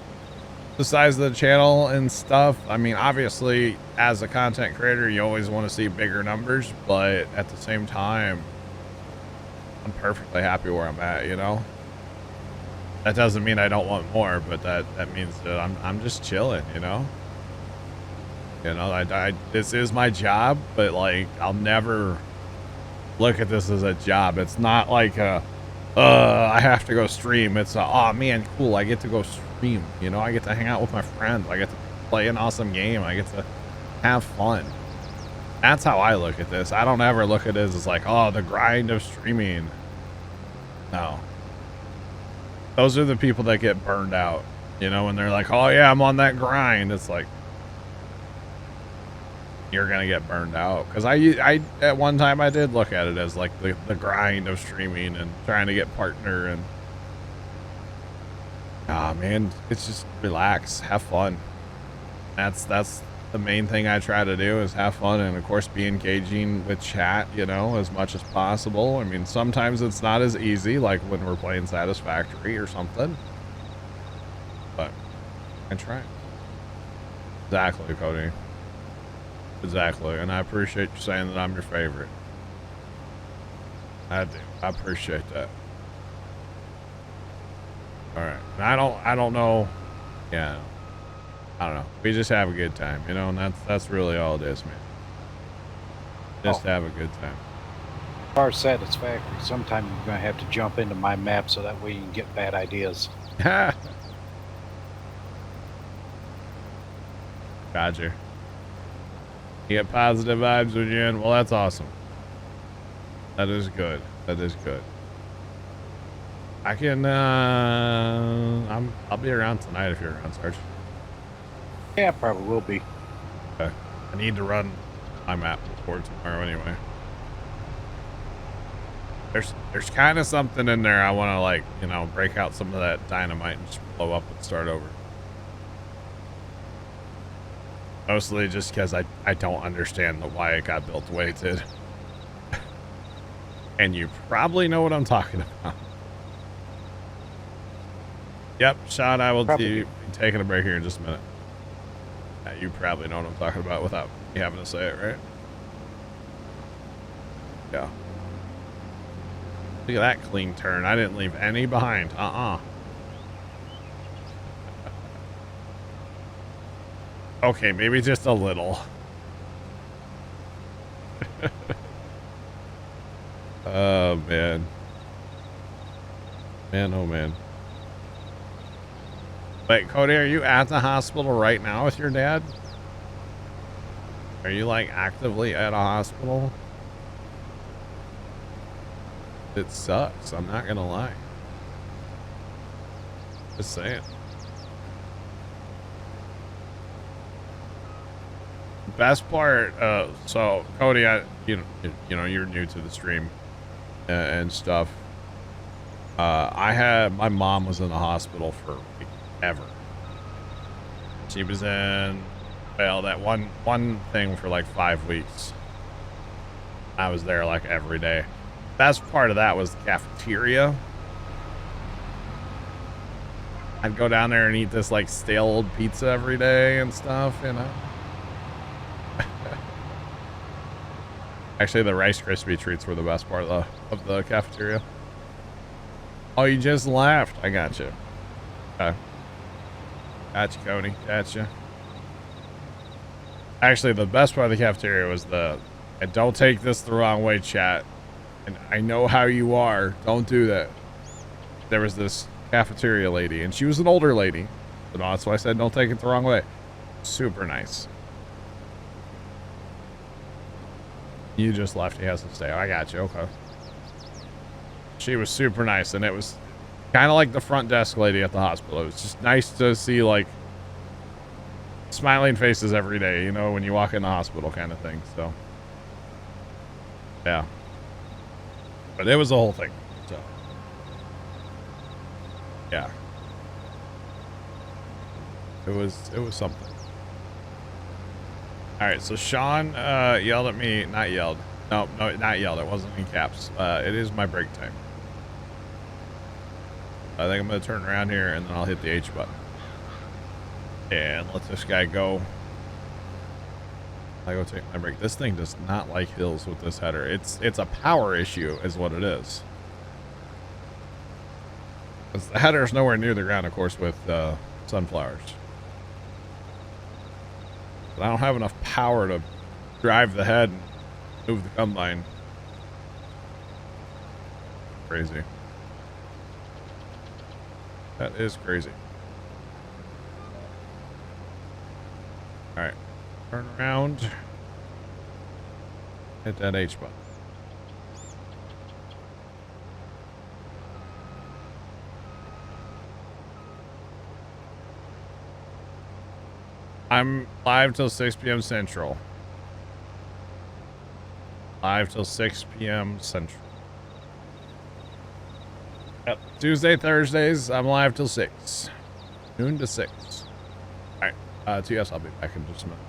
Speaker 1: the size of the channel and stuff. I mean, obviously, as a content creator, you always want to see bigger numbers, but at the same time, I'm perfectly happy where I'm at, you know? That doesn't mean I don't want more, but that means that I'm just chilling, you know? You know, this is my job, but like, I'll never look at this as a job. It's not like I have to go stream. It's oh man, cool, I get to go stream, you know, I get to hang out with my friends, I get to play an awesome game, I get to have fun. That's how I look at this. I don't ever look at it as like, oh, the grind of streaming. No. Those are the people that get burned out, you know, when they're like, oh yeah, I'm on that grind. It's like, you're gonna get burned out. Because I at one time I did look at it as like the grind of streaming and trying to get partner, and man, it's just relax, have fun. That's the main thing I try to do, is have fun, and of course be engaging with chat, you know, as much as possible. I mean, sometimes it's not as easy, like when we're playing Satisfactory or something, but I try. Exactly, Cody. Exactly, and I appreciate you saying that I'm your favorite. I do. I appreciate that. All right, and I don't know. Yeah, I don't know. We just have a good time, you know, and that's really all it is, man. Just have a good time.
Speaker 3: As far as Satisfactory, sometime you're gonna have to jump into my map so that way you can get bad ideas.
Speaker 1: Roger. You get positive vibes when you're in. Well, that's awesome. That is good. That is good. I can, I'll be around tonight if you're around, Sarge.
Speaker 3: Yeah, probably will be.
Speaker 1: Okay. I need to run my map before tomorrow anyway. There's kind of something in there I want to, like, you know, break out some of that dynamite and just blow up and start over. Mostly just because I don't understand why it got built the way it did. And you probably know what I'm talking about. Yep, Sean, I will be taking a break here in just a minute. Yeah, you probably know what I'm talking about without me having to say it, right? Yeah. Look at that clean turn. I didn't leave any behind. Okay, maybe just a little. Oh, man. Man, oh, man. Wait, Cody, are you at the hospital right now with your dad? Are you, like, actively at a hospital? It sucks. I'm not gonna lie. Just saying. Best part, so Cody, you know, you're new to the stream and stuff. My mom was in the hospital for like, ever. She was in, well, that one thing for like 5 weeks. I was there like every day. Best part of that was the cafeteria. I'd go down there and eat this like stale old pizza every day and stuff, you know. Actually, the Rice Krispie treats were the best part of the cafeteria. Oh, you just laughed. I got you. Okay. Gotcha, Cody. Gotcha. Actually, the best part of the cafeteria was and don't take this the wrong way, chat. And I know how you are. Don't do that. There was this cafeteria lady, and she was an older lady. So that's why I said don't take it the wrong way. Super nice. You just left. He has to stay. I got you. Okay. She was super nice, and it was kind of like the front desk lady at the hospital. It was just nice to see, like, smiling faces every day, you know, when you walk in the hospital kind of thing. So, yeah. But it was the whole thing. So, yeah. It was something. All right, so Sean yelled at me. Not yelled. No, not yelled. It wasn't in caps. It is my break time. I think I'm going to turn around here, and then I'll hit the H button. And let this guy go. I go take my break. This thing does not like hills with this header. It's a power issue is what it is. Because the header is nowhere near the ground, of course, with sunflowers. But I don't have enough power to drive the head and move the combine. Crazy. That is crazy. All right, turn around. Hit that H button. I'm live till 6 p.m. Central. Live till 6 p.m. Central. Yep. Tuesday, Thursdays, I'm live till 6. Noon to 6. Alright. TS, I'll be back in just a minute.